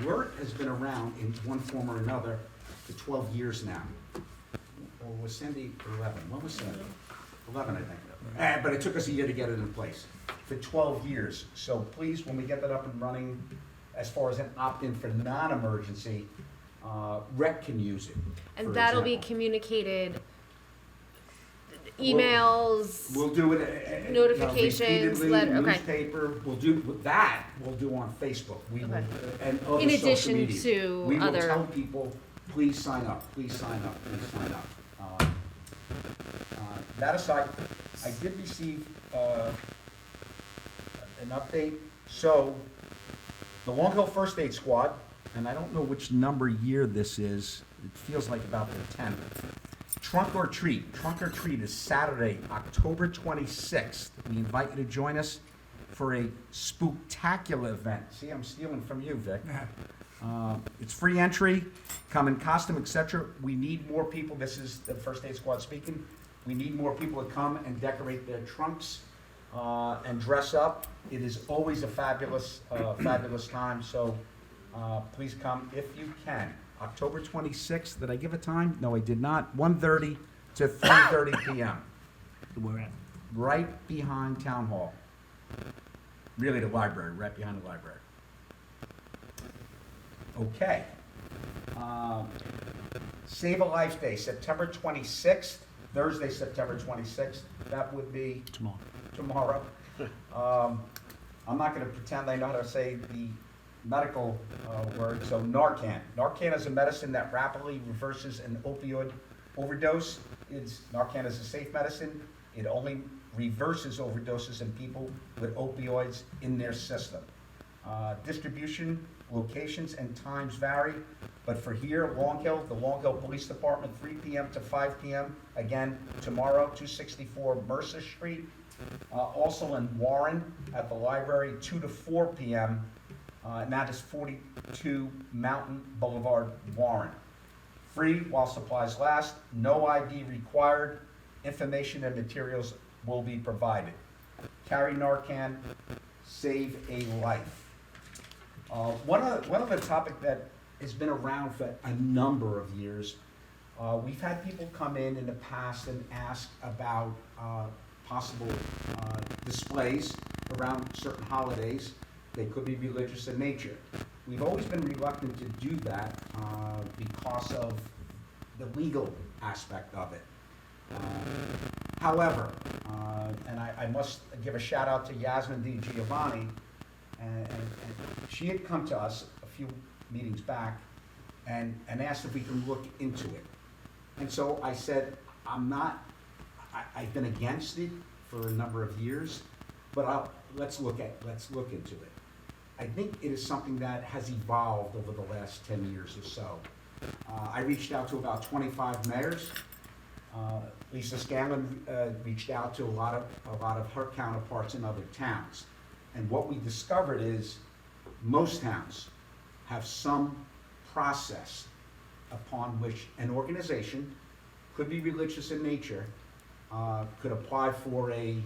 alert has been around in one form or another for 12 years now. Or was Sandy 11? When was Sandy? 11, I think. But it took us a year to get it in place. For 12 years. So please, when we get that up and running, as far as an opt-in for non-emergency, rec can use it. And for that'll be example. communicated, emails. We'll do it. Notifications, Repeatedly, letter- okay. newspaper, we'll do that, we'll do on Facebook. We will, Okay. and other In social addition media. to We will other- tell people, please sign up, please sign up, please sign up. That aside, I did receive an update. So, the Long Hill First Aid Squad, and I don't know which number year this is, it feels like about the 10th. Trunk or Treat. Trunk or Treat is Saturday, October 26th. We invite you to join us for a spooktacular event. See, I'm stealing from you, Vic. It's free entry, come in costume, etc. We need more people. This is the First Aid Squad speaking. We need more people to come and decorate their trunks and dress up. It is always a fabulous, fabulous time. So please come if you can. October 26th. Did I give a time? No, I did not. 1:30 to 3:30 p.m. We're at. Right behind Town Hall. Really, the library, right behind the library. Okay. Save a Life Day, September 26th, Thursday, September 26th. That would be tomorrow. I'm not going to pretend I know how to say the medical word, so Narcan. Narcan is a medicine that rapidly reverses an opioid overdose. Narcan is a safe medicine. It only reverses overdoses in people with opioids in their system. Distribution, locations, and times vary, but for here, Long Hill, the Long Hill Police Department, 3 p.m. to 5 p.m. Again, tomorrow, 264 Mercer Street. Also in Warren, at the library, 2 to 4 p.m., and that is 42 Mountain Boulevard, Warren. Free while supplies last, no ID required, information and materials will be provided. Carry Narcan, save a life. One of the topic that has been around for a number of years, we've had people come in the past and ask about possible displays around certain holidays. They could be religious in nature. We've always been reluctant to do that because of the legal aspect of it. However, and I must give a shout out to Yasmin Di Giovanni, and she had come to us a few meetings back and asked if we can look into it. And so I said, I've been against it for a number of years, but let's look into it. I think it is something that has evolved over the last 10 years or so. I reached out to about 25 mayors. Lisa Scanlon reached out to a lot of her counterparts in other towns. And what we discovered is most towns have some process upon which an organization, could be religious in nature, could apply for a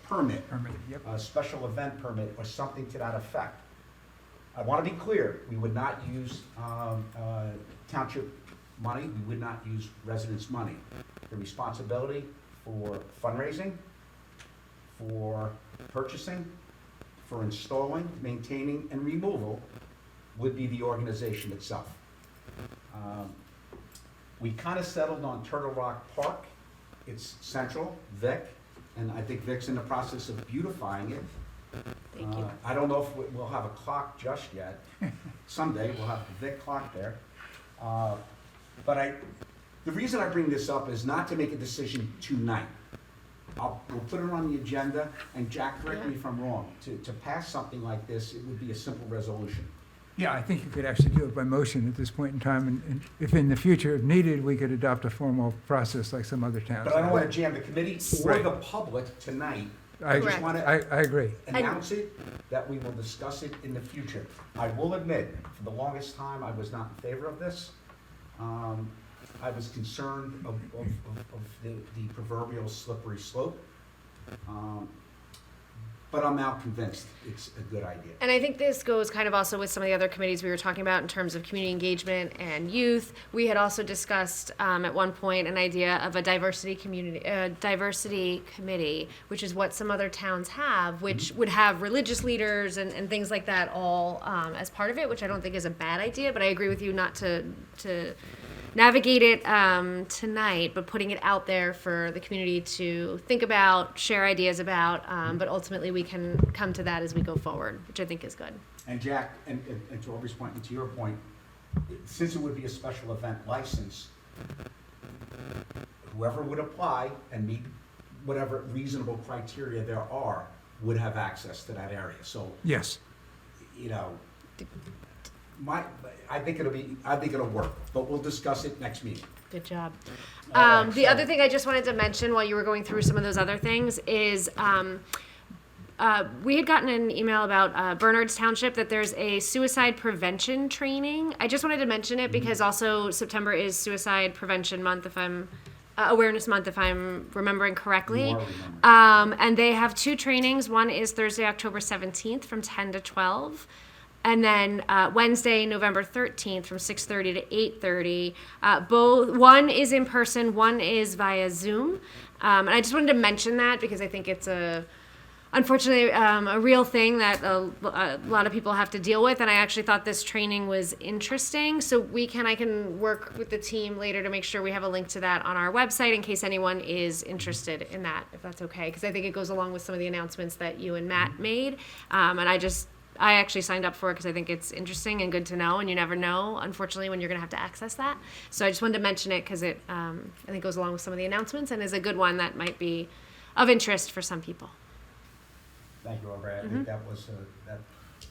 permit, Yep. a special event permit, or something to that effect. I want to be clear, we would not use township money, we would not use residents' money. The responsibility for fundraising, for purchasing, for installing, maintaining, and removal would be the organization itself. We kind of settled on Turtle Rock Park. It's central, Vic, and I think Vic's in the process of beautifying it. Thank you. I don't know if we'll have a clock just yet. Someday we'll have the Vic clock there. But the reason I bring this up is not to make a decision tonight. We'll put it on the agenda, and Jack, correct me if I'm wrong, to pass something like this, it would be a simple resolution. Yeah, I think you could actually do it by motion at this point in time, and if in the future, if needed, we could adopt a formal process like some other towns. But I don't want to jam the committee or Right. the public tonight. I I just Correct. want to I agree. announce it, that we will discuss it in the future. I will admit, for the longest time, I was not in favor of this. I was concerned of the proverbial slippery slope. But I'm now convinced it's a good idea. And I think this goes kind of also with some of the other committees we were talking about in terms of community engagement and youth. We had also discussed at one point an idea of a diversity committee, which is what some other towns have, which would have religious leaders and things like that all as part of it, which I don't think is a bad idea. But I agree with you not to navigate it tonight, but putting it out there for the community to think about, share ideas about, but ultimately we can come to that as we go forward, which I think is good. And Jack, and to Aubrey's point, and to your point, since it would be a special event license, whoever would apply and meet whatever reasonable criteria there are would have access to that area. So, Yes. you know, I think it'll work, but we'll discuss it next meeting. Good job. All right, The so- other thing I just wanted to mention while you were going through some of those other things is we had gotten an email about Bernards Township that there's a suicide prevention training. I just wanted to mention it because also September is Suicide Prevention Month, if I'm Awareness Month, if I'm remembering correctly. You are remembering. And they have two trainings. One is Thursday, October 17th from 10 to 12. And then Wednesday, November 13th from 6:30 to 8:30. One is in person, one is via Zoom. And I just wanted to mention that because I think it's unfortunately a real thing that a lot of people have to deal with. And I actually thought this training was interesting. So I can work with the team later to make sure we have a link to that on our website in case anyone is interested in that, if that's okay. Because I think it goes along with some of the announcements that you and Matt made. And I actually signed up for it because I think it's interesting and good to know, and you never know, unfortunately, when you're going to have to access that. So I just wanted to mention it because it, I think, goes along with some of the announcements and is a good one that might be of interest for some people. Thank you, Aubrey. I think that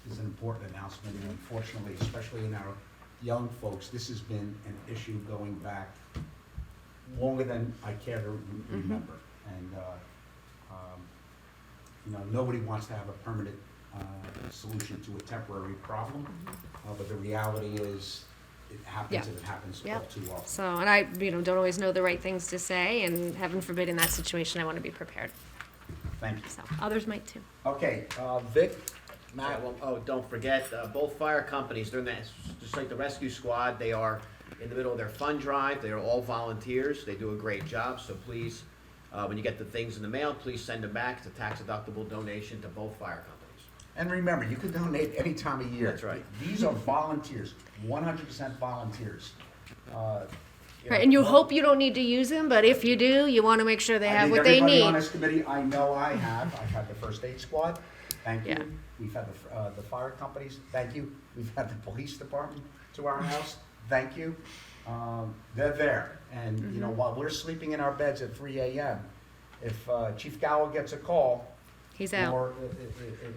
is an important announcement, and unfortunately, especially in our young folks, this has been an issue going back longer than I care to remember. And, nobody wants to have a permanent solution to a temporary problem, but the reality is it happens Yeah. and it happens all Yep. too often. So, and I, don't always know the right things to say, and heaven forbid in that situation, I want to be prepared. Thank you. So others might too. Okay, Vic, Yeah, Matt, well, don't forget, both fire companies, they're just like the rescue squad, they are in the middle of their fund drive. They are all volunteers. They do a great job, so please When you get the things in the mail, please send them back. It's a tax-deductible donation to both fire companies. And remember, you can donate any time of year. That's right. These are volunteers, 100% volunteers. Right, and you hope you don't need to use them, but if you do, you want to make sure they have what they Everybody on need. this committee, I know I have. I've had the first aid squad. Thank you. Yeah. We've had the fire companies. Thank you. We've had the police department to our house. Thank you. They're there. And, you know, while we're sleeping in our beds at 3 a.m., if Chief Gower gets a call, He's out. or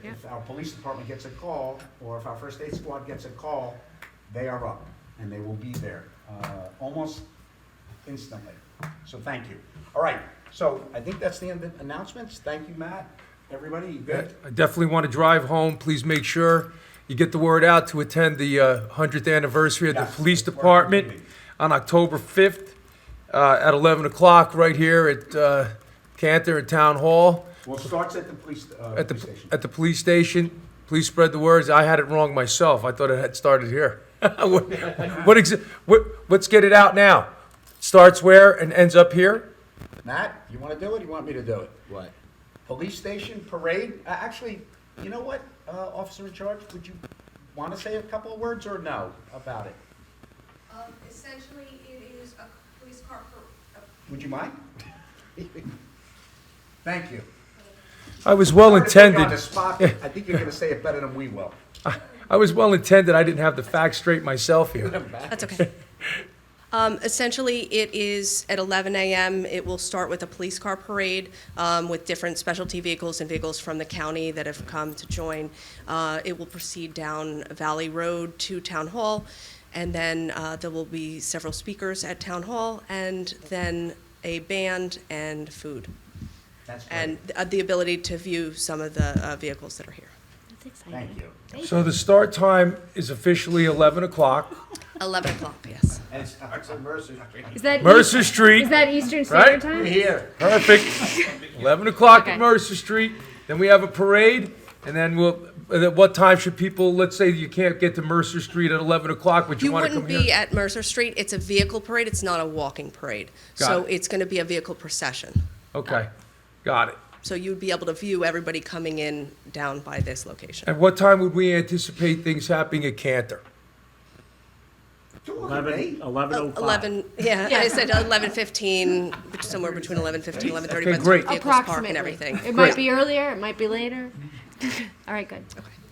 if our police department gets a call, or if our first aid squad gets a call, they are up, and they will be there almost instantly. So thank you. All right, so I think that's the end of the announcements. Thank you, Matt. Everybody, you good? I definitely want to drive home. Please make sure you get the word out to attend the 100th anniversary of the Yes, police that's department where we on October 5th at 11 o'clock right here at Cantor at Town Hall. Well, it starts at the police At police station. the police station. Please spread the words. I had it wrong myself. I thought it had started here. Let's get it out now. Starts where and ends up here? Matt, you want to do it, or you want me to do it? What? Police station, parade? Actually, you know what, officer in charge, would you want to say a couple of words or no about it? Essentially, it is a police car Would you mind? Thank you. I was well Sorry to put you intended. on the spot. I think you're going to say it better than we will. I was well intended. I didn't have the facts straight myself here. That's okay. Essentially, it is at 11 a.m. It will start with a police car parade with different specialty vehicles and vehicles from the county that have come to join. It will proceed down Valley Road to Town Hall, and then there will be several speakers at Town Hall, and then a band and food, That's great. and the ability to view some of the vehicles that are here. That's exciting. Thank you. So the start time is officially 11 o'clock. 11 o'clock, yes. And it starts at Mercer Street. Is that Mercer Street. Is that Eastern Standard Right? Time? Here. Perfect. 11 o'clock Okay. at Mercer Street. Then we have a parade. And then at what time should people, let's say you can't get to Mercer Street at 11 o'clock, but you You want to come wouldn't be here? at Mercer Street. It's a vehicle parade. It's not a walking parade. Got So it. it's going to be a vehicle procession. Okay, got it. So you'd be able to view everybody coming in down by this location. At what time would we anticipate things happening at Cantor? Too long, eh? 11:05. 11, yeah, I said 11:15, somewhere between 11:15, 11:30, Okay, but great. vehicles park Approximately. and everything. It might be earlier, it might be later. All right, good.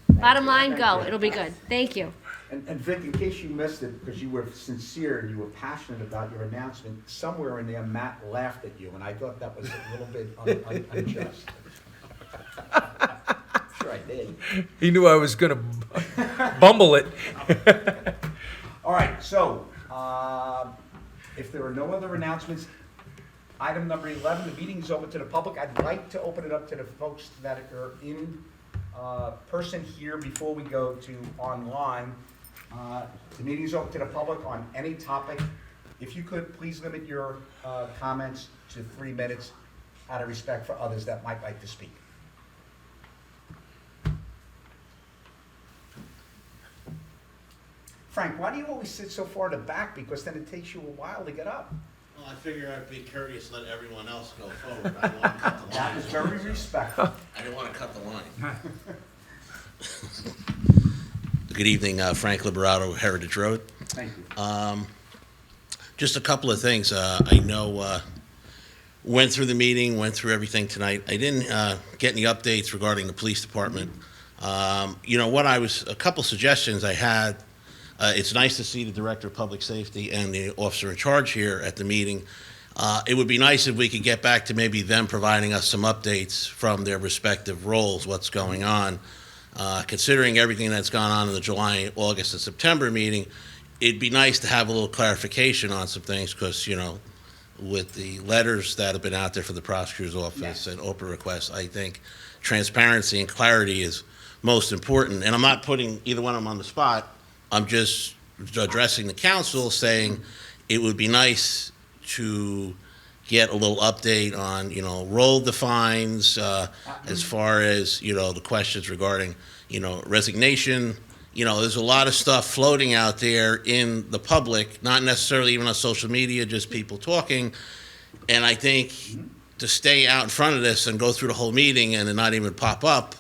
Bottom line, go. It'll be good. Thank you. And Vic, in case you missed it, because you were sincere and you were passionate about your announcement, somewhere in there, Matt laughed at you, and I thought that was a little bit unjust. Sure I did. He knew I was going to bumble it. All right, so, if there are no other announcements, item number 11, the meeting's open to the public. I'd like to open it up to the folks that are in person here before we go to online. The meeting's open to the public on any topic. If you could, please limit your comments to 3 minutes out of respect for others that might like to speak. Frank, why do you always sit so far in the back? Because then it takes you a while to get up. Well, I figure I'd be courteous, let everyone else go forward. I don't want to cut the That line. is very respectful. I didn't want to cut the line. Good evening, Frank Liberato, Heritage Road. Thank you. Just a couple of things. I know, went through the meeting, went through everything tonight. I didn't get any updates regarding the police department. You know, a couple suggestions I had. It's nice to see the Director of Public Safety and the officer in charge here at the meeting. It would be nice if we could get back to maybe them providing us some updates from their respective roles, what's going on. Considering everything that's gone on in the July, August, and September meeting, it'd be nice to have a little clarification on some things because, you know, with the letters that have been out there for the prosecutor's office and open requests, I think transparency and clarity is most important. And I'm not putting either one of them on the spot. I'm just addressing the council, saying it would be nice to get a little update on, you know, role defines, as far as, you know, the questions regarding, you know, resignation. You know, there's a lot of stuff floating out there in the public, not necessarily even on social media, just people talking. And I think to stay out in front of this and go through the whole meeting and it not even pop up,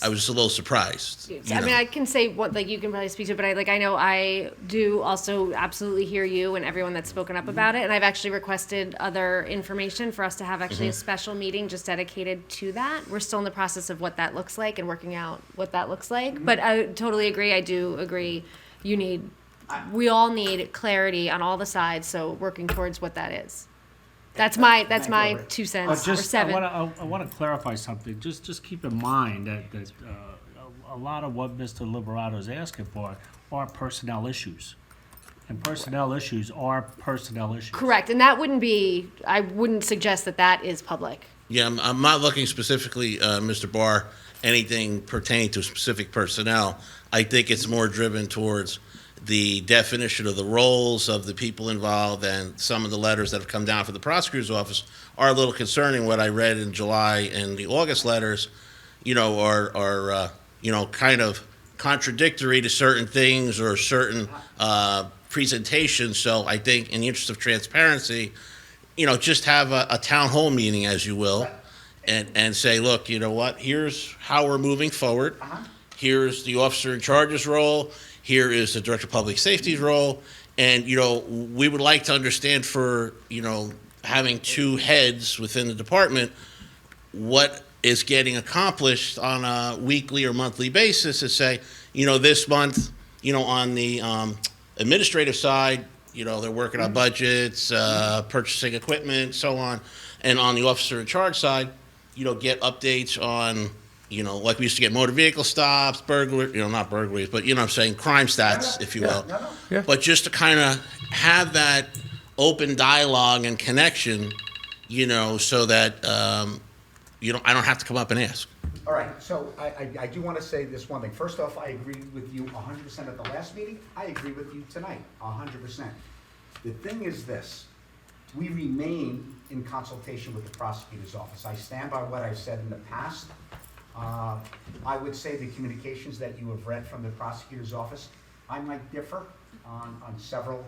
I was just a little surprised. you I mean, know. I can say what, like, you can probably speak to it, but I know I do also absolutely hear you and everyone that's spoken up about it. And I've actually requested other information for us to have actually a special meeting just dedicated to that. We're still in the process of what that looks like and working out what that looks like. But I totally agree. I do agree. We all need clarity on all the sides. So working towards what that is. That's my 2 cents or I 7. want to clarify something. Just keep in mind that a lot of what Mr. Liberato is asking for are personnel issues. And personnel issues are personnel issues. Correct. And that wouldn't be, I wouldn't suggest that that is public. Yeah, I'm not looking specifically, Mr. Barr, anything pertaining to specific personnel. I think it's more driven towards the definition of the roles of the people involved, and some of the letters that have come down from the prosecutor's office are a little concerning. What I read in July and the August letters, are kind of contradictory to certain things or certain presentations. So I think in the interest of transparency, just have a town hall meeting, as you will, and say, look, you know what, here's how we're moving forward. Here's the officer in charge's role. Here is the Director of Public Safety's role. And, we would like to understand for, having 2 heads within the department, what is getting accomplished on a weekly or monthly basis to say, this month, on the administrative side, they're working on budgets, purchasing equipment, so on. And on the officer in charge side, get updates on, like we used to get motor vehicle stops, not burglaries, but I'm saying crime stats, if you will. Yeah. But just to kind of have that open dialogue and connection, so that, I don't have to come up and ask. All right, so I do want to say this one thing. First off, I agree with you 100% at the last meeting. I agree with you tonight, 100%. The thing is this, we remain in consultation with the prosecutor's office. I stand by what I've said in the past. I would say the communications that you have read from the prosecutor's office, I might differ on several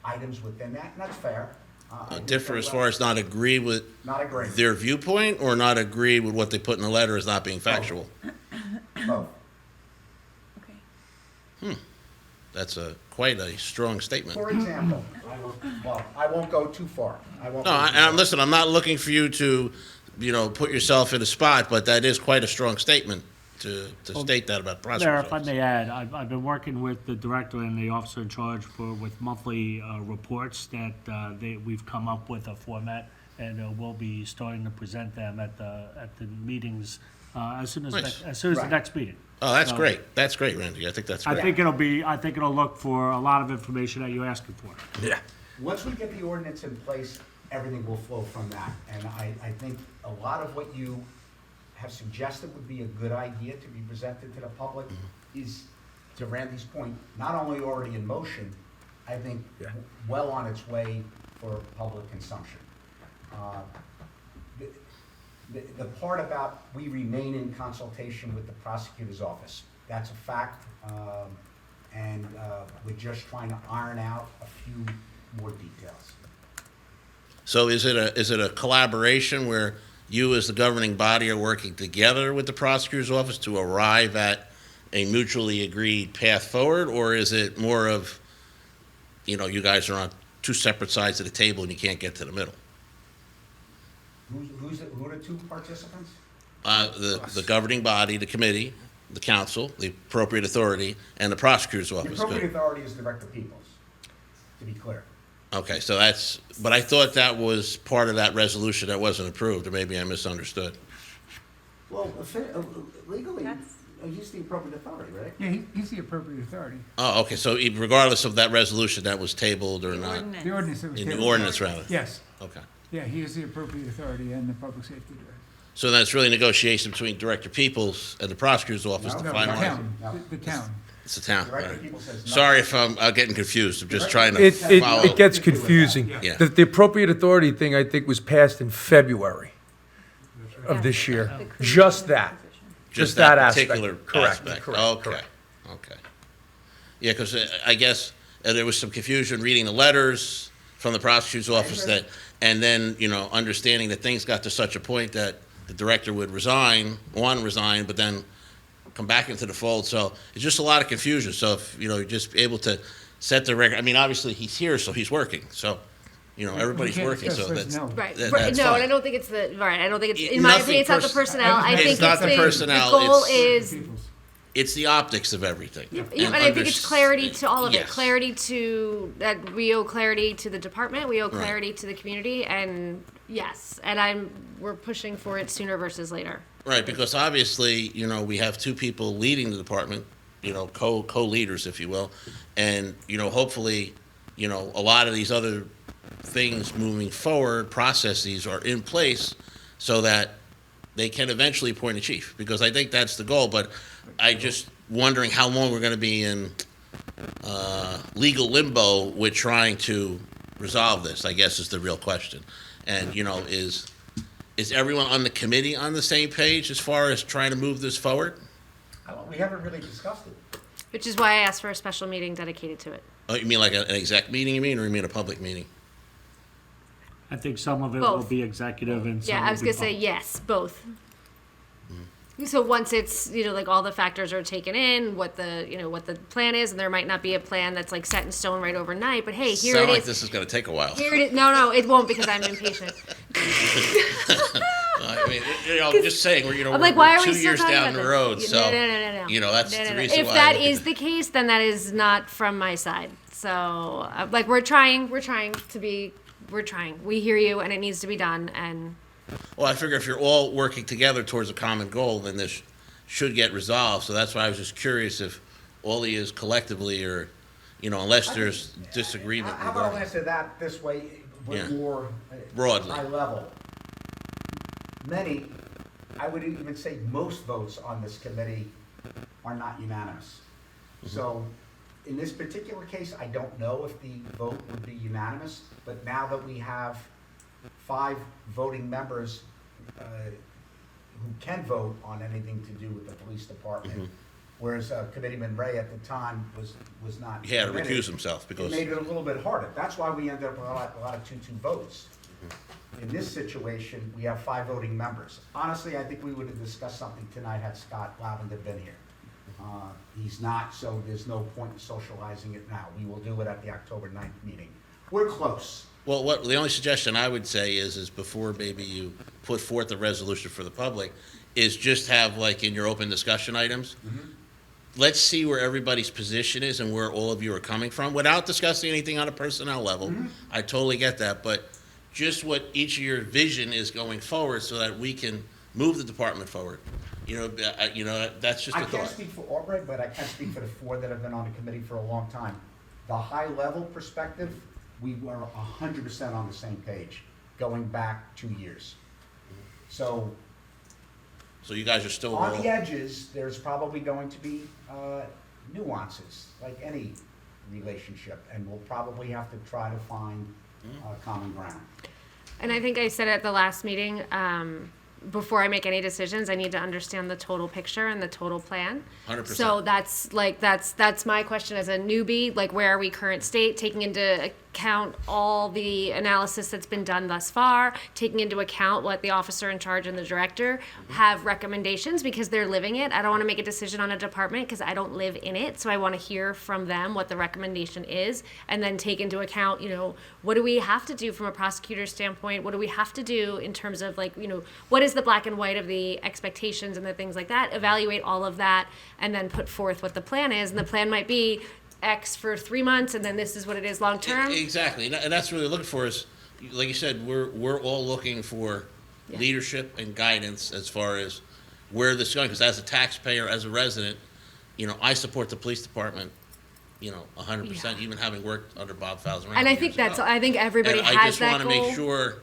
items within that, and that's fair. Differ as far as not agree with Not agree. their viewpoint, or not agree with what they put in the letter as not being factual? Both. Okay. That's quite a strong statement. For example, I won't go too far. Listen, I'm not looking for you to, put yourself in a spot, but that is quite a strong statement to state that about the Mayor, prosecutor's if I office. may add, I've been working with the director and the officer in charge with monthly reports that we've come up with a format, and we'll be starting to present them at the meetings as soon as Nice. the next meeting. Oh, that's So, great. That's great, Randy. I think that's I great. think it'll look for a lot of information that you're asking for. Yeah. Once we get the ordinance in place, everything will flow from that. And I think a lot of what you have suggested would be a good idea to be presented to the public is, to Randy's point, not only already in motion, I think Yeah. well on its way for public consumption. The part about we remain in consultation with the prosecutor's office, that's a fact. And we're just trying to iron out a few more details. So is it a collaboration where you as the governing body are working together with the prosecutor's office to arrive at a mutually agreed path forward? Or is it more of, you guys are on 2 separate sides of the table and you can't get to the middle? Who are the 2 participants? The governing body, the committee, the council, the appropriate authority, and the prosecutor's The office. appropriate authority is Director Peoples, to be clear. Okay, so but I thought that was part of that resolution that wasn't approved, or maybe I misunderstood. Well, legally, he's the appropriate authority, right? Yeah, he's the appropriate authority. Oh, okay, so regardless of that resolution that was tabled or not, The ordinance that was in the tabled. ordinance rather? Yes, Okay. yeah, he is the appropriate authority and the public safety director. So that's really negotiation between Director Peoples and the prosecutor's office to No, The finalize it? town, the town. It's the town, Director right. Peoples says no. Sorry if I'm getting confused, I'm just trying to It follow. gets confusing. Yeah. The appropriate authority thing, I think, was passed in February of this year. Just that. Just that aspect. particular Correct, aspect. correct, Okay, correct. okay. Yeah, because I guess there was some confusion reading the letters, from the prosecutor's office agree. that, and then, you know, understanding that things got to such a point that the director would resign, but then come back into the fold. So it's just a lot of confusion. So if, you know, you're just able to set the record, I mean, obviously he's here, so he's working. So, you know, everybody's can't working, discuss so that's, personnel. Right. That- Right. that's No, fine. and I don't think it's the right. I don't think it's in my Nothing opinion. It's not the pers- personnel. I It's think not the the personnel, goal it's- is. People's. it's the optics of everything. Yeah, and I think it's clarity to all of it. Yes. Clarity to that we owe clarity to the department. We owe Right. clarity to the community, and yes, and we're pushing for it sooner versus later. Right, because obviously, you know, we have two people leading the department, you know, co-leaders, if you will, and, you know, hopefully, you know, a lot of these other things moving forward, processes are in place so that they can eventually appoint a chief, because I think that's the goal, but I just wondering how long we're gonna be in, legal limbo with trying to resolve this, I guess is the real question. And, you know, is everyone on the committee on the same page as far as trying to move this forward? We haven't really discussed it. Which is why I asked for a special meeting dedicated to it. Oh, you mean like an exec meeting, or you mean a public meeting? I think some of it will Both. be executive and some Yeah, I will was be gonna say public. yes, both. So once it's, you know, like all the factors are taken in, what the plan is, and there might not be a plan that's like set in stone right overnight, but hey, here Sound it like is. this is gonna take a while. Here it is. No, it won't because I'm impatient. I mean, you know, just saying, we're, you know, I'm we're like, why are we're we 2 still years talking down about the this? road, so, No. you know, that's No. the reason If why. that is the case, then that is not from my side. So, like, we're trying. We hear you, and it needs to be done. And Well, I figure if you're all working together towards a common goal, then this should get resolved, so that's why I was just curious if all he is collectively, or, you know, unless there's disagreement How about I regarding. answer that this way, Yeah. but more Broadly. high level? Many, I would even say most votes on this committee are not unanimous. So in this particular case, I don't know if the vote would be unanimous, but now that we have 5 voting members who can vote on anything to do with the police department, whereas Committeeman Ray at the time was not. He had to permitted, recuse himself It because, made it a little bit harder. That's why we ended up with a lot of 2-2 votes. In this situation, we have 5 voting members. Honestly, I think we would have discussed something tonight had Scott Lavender been here. He's not, so there's no point in socializing it now. We will do it at the October 9th meeting. We're close. well, the only suggestion I would say is before maybe you put forth a resolution for the public, is just have, like, in your open discussion items, let's see where everybody's position is and where all of you are coming from, without discussing anything on a personnel level. I totally get that, but just what each of your vision is going forward so that we can move the department forward. You know, that's just I a can't thought. speak for Aubrey, but I can speak for the 4 that have been on the committee for a long time. The high-level perspective, we were 100% on the same page, going back 2 years. So So you guys are still on all, the edges, there's probably going to be nuances, like any relationship, and we'll probably have to try to find common ground. And I think I said at the last meeting, before I make any decisions, I need to understand the total picture and the total plan. 100%. So that's my question as a newbie, like where are we current state, taking into account all the analysis that's been done thus far, taking into account what the officer in charge and the director have recommendations because they're living it. I don't want to make a decision on a department because I don't live in it. So I want to hear from them what the recommendation is and then take into account, you know, what do we have to do from a prosecutor's standpoint? What do we have to do in terms of like, you know, what is the black and white of the expectations and the things like that? Evaluate all of that and then put forth what the plan is. And the plan might be X for 3 months, and then this is what it is long term. Exactly, and that's what we're looking for is, like you said, we're all looking for Yeah. leadership and guidance as far as where this is going, because as a taxpayer, as a resident, you know, I support the police department, you know, 100%, even having worked under Bob Fowler. And I think I think everybody And has I just that want to goal. make sure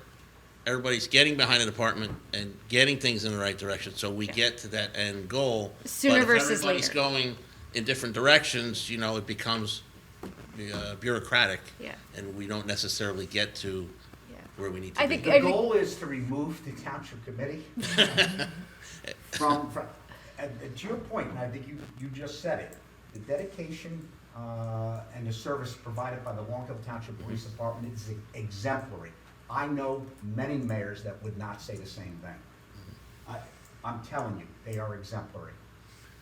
everybody's getting behind the department and getting things in the right direction, so we get to that end goal. Sooner versus But if everybody's later. going in different directions, you know, it becomes bureaucratic. Yeah. And we don't necessarily get to Yeah. where we need to I be. think The goal is to remove the township committee from, and to your point, and I think you just said it, the dedication and the service provided by the Wonka Township Police Department is exemplary. I know many mayors that would not say the same thing. I'm telling you, they are exemplary.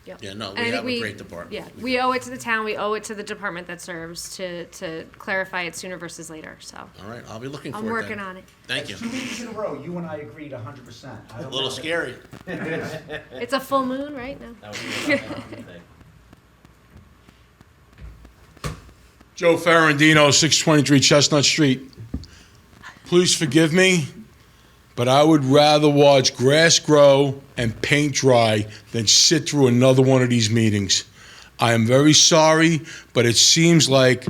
Yeah, no, And we I think have a great department. Yeah, we owe it to the town, we owe it to the department that serves to clarify it sooner versus later, so. All right, I'll be looking I'm forward to working on it. Thank you. That's 2 weeks in a row, you and I agreed 100%. A little scary. It's a full moon, right? No. Joe Ferrandino, 623 Chestnut Street. Please forgive me, but I would rather watch grass grow and paint dry than sit through another one of these meetings. I am very sorry, but it seems like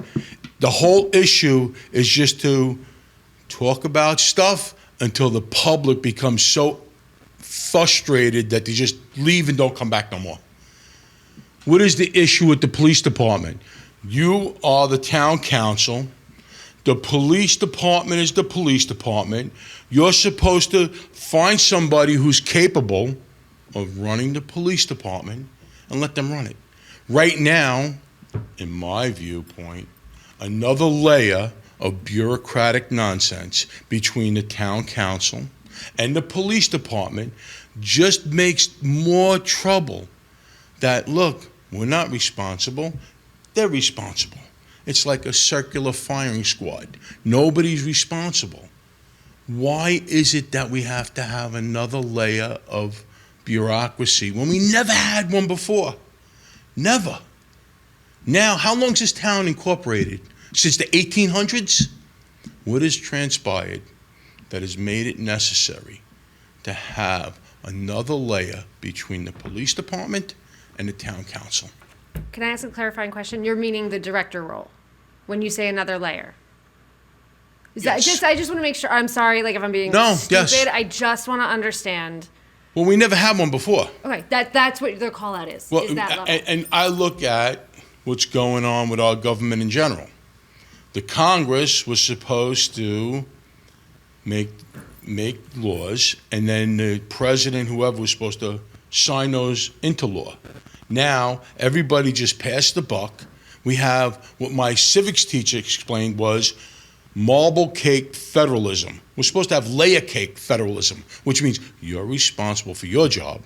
the whole issue is just to talk about stuff until the public becomes so frustrated that they just leave and don't come back no more. What is the issue with the police department? You are the town council. The police department is the police department. You're supposed to find somebody who's capable of running the police department and let them run it. Right now, in my viewpoint, another layer of bureaucratic nonsense between the town council and the police department just makes more trouble. That, look, we're not responsible, they're responsible. It's like a circular firing squad. Nobody's responsible. Why is it that we have to have another layer of bureaucracy when we never had one before? Never. Now, how long is this town incorporated? Since the 1800s? What has transpired that has made it necessary to have another layer between the police department and the town council? Can I ask a clarifying question? You're meaning the director role when you say another layer? Is that Yes. I just want to make sure, I'm sorry, like if I'm being No, stupid, yes. I just want to understand. Well, we never had one before. Okay, that's what their call out is Well, that level. and I look at what's going on with our government in general. The Congress was supposed to make laws, and then the president, whoever, was supposed to sign those into law. Now, everybody just passed the buck. We have what my civics teacher explained was marble cake federalism. We're supposed to have layer cake federalism, which means you're responsible for your job,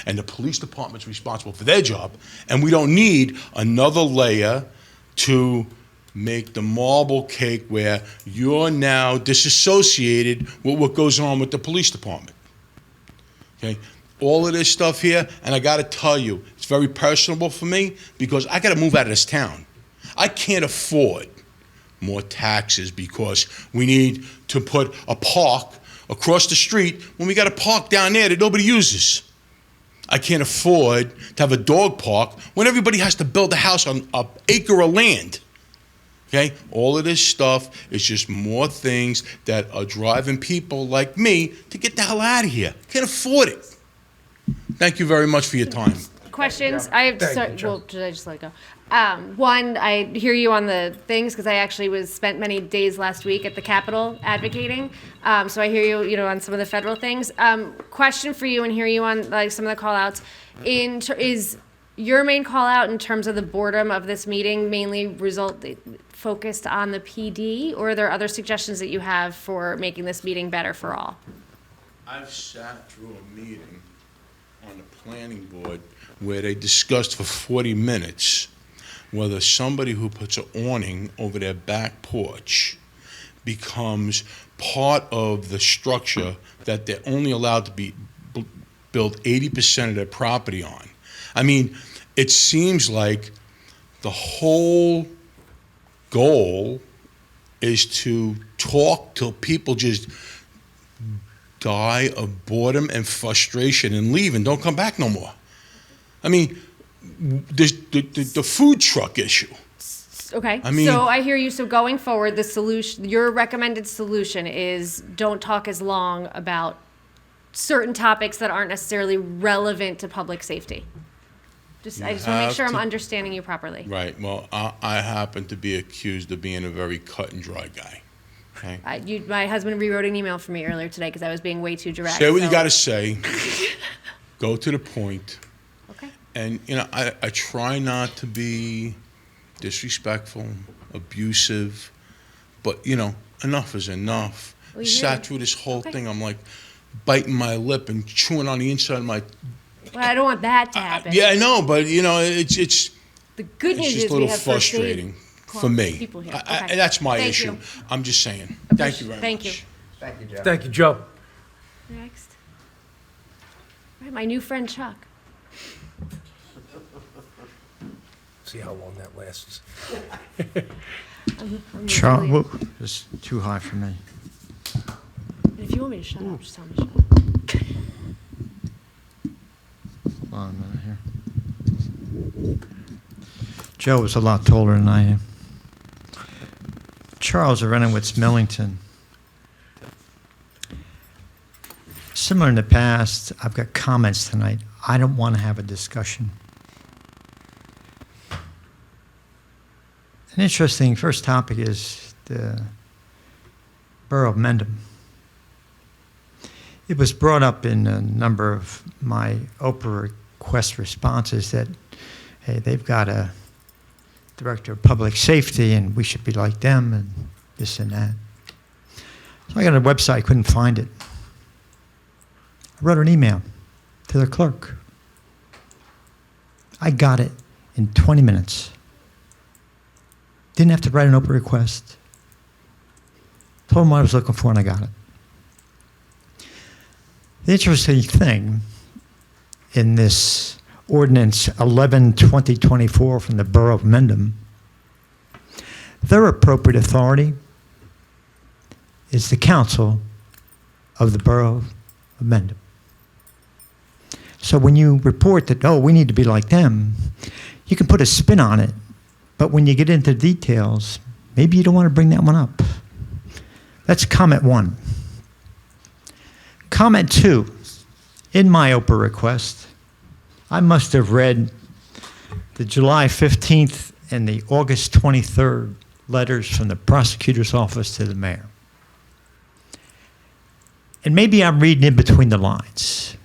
and the police department's responsible for their job, and we don't need another layer to make the marble cake where you're now disassociated with what goes on with the police department. Okay? All of this stuff here, and I got to tell you, it's very personable for me because I got to move out of this town. I can't afford more taxes because we need to put a park across the street when we got a park down there that nobody uses. I can't afford to have a dog park when everybody has to build a house on an acre of land. Okay? All of this stuff is just more things that are driving people like me to get the hell out of here. Can't afford it. Thank you very much for your time. Questions? I have, Thank you, well, should I just let go? One, I hear you on the things because I actually spent many days last week at the Capitol advocating. So I hear you, on some of the federal things. Question for you and hear you on like some of the call outs. Is your main call out in terms of the boredom of this meeting mainly focused on the PD, or are there other suggestions that you have for making this meeting better for all? I've sat through a meeting on the planning board where they discussed for 40 minutes whether somebody who puts an awning over their back porch becomes part of the structure that they're only allowed to build 80% of their property on. I mean, it seems like the whole goal is to talk till people just die of boredom and frustration and leave and don't come back no more. I mean, the food truck issue. Okay, I mean- so I hear you. So going forward, the solution, your recommended solution is don't talk as long about certain topics that aren't necessarily relevant to public safety. I just want to make have sure I'm to- understanding you properly. Right, well, I happen to be accused of being a very cut and dry guy. Okay? My husband rewrote an email for me earlier today because I was being way too direct. Say what you so- gotta say, go to the point. Okay. And, I try not to be disrespectful, abusive, but, enough is enough. Well, Sat through this whole thing, I'm like biting my lip and chewing on the inside of my, Well, I don't want that to happen. yeah, I know, but, it's The good news just is a we little have first aid frustrating for me. people here. I- Okay. That's my Thank issue. you. I'm just saying. Thank you very much. Thank you. Thank you, Jeff. Thank you, Joe. Next. All right, my new friend Chuck. See how long that lasts. I'm Charles, really- it's too high for me. And if you want me to shut up, just tell me to shut up. Hold on a minute here. Joe was a lot taller than I am. Charles Arenowitz Millington. Similar in the past, I've got comments tonight. I don't want to have a discussion. An interesting first topic is the Borough of Mendham. It was brought up in a number of my Oprah request responses that, hey, they've got a director of public safety and we should be like them and this and that. So I got on a website, couldn't find it. I wrote an email to the clerk. I got it in 20 minutes. Didn't have to write an Oprah request. Told them what I was looking for and I got it. The interesting thing in this ordinance 11/2024 from the Borough of Mendham, their appropriate authority is the council of the Borough of Mendham. So when you report that, oh, we need to be like them, you can put a spin on it, but when you get into details, maybe you don't want to bring that one up. That's comment one. Comment two, in my Oprah request, I must have read the July 15th and the August 23rd letters from the prosecutor's office to the mayor. And maybe I'm reading in between the lines.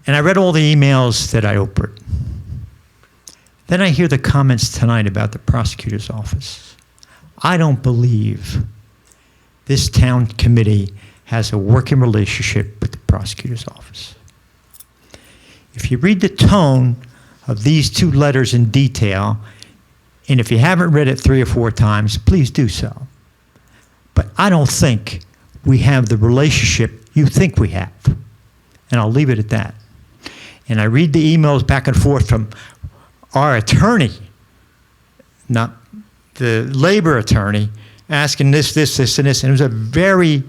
And I read all the emails that I Oprah'd. Then I hear the comments tonight about the prosecutor's office. I don't believe this town committee has a working relationship with the prosecutor's office. If you read the tone of these two letters in detail, and if you haven't read it 3 or 4 times, please do so. But I don't think we have the relationship you think we have. And I'll leave it at that. And I read the emails back and forth from our attorney, not the labor attorney, asking this, and this. And it was a very,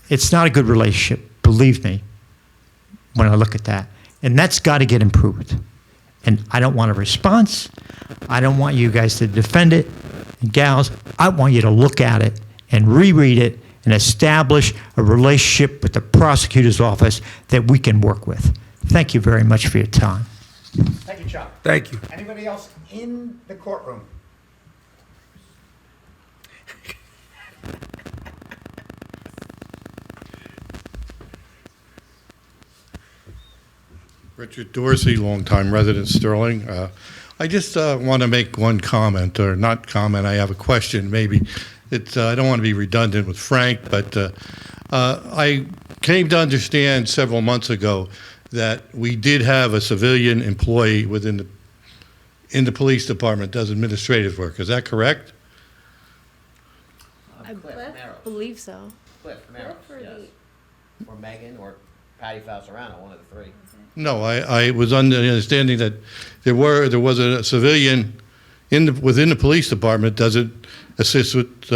it's not a good relationship, believe me, when I look at that. And that's got to get improved. And I don't want a response. I don't want you guys to defend it. And gals, I want you to look at it and reread it and establish a relationship with the prosecutor's office that we can work with. Thank you very much for your time. Thank you, Chuck. Thank you. Anybody else in the courtroom? Richard Dorsey, longtime resident Sterling. I just want to make one comment, or not comment, I have a question maybe. I don't want to be redundant with Frank, but I came to understand several months ago that we did have a civilian employee in the police department does administrative work. Is that correct? I Cliff Merrows. believe so. Cliff Merrows, yes. Or Megan, or Patty Falzarano, one of the three. No, I was under the understanding that there was a civilian within the police department doesn't assist with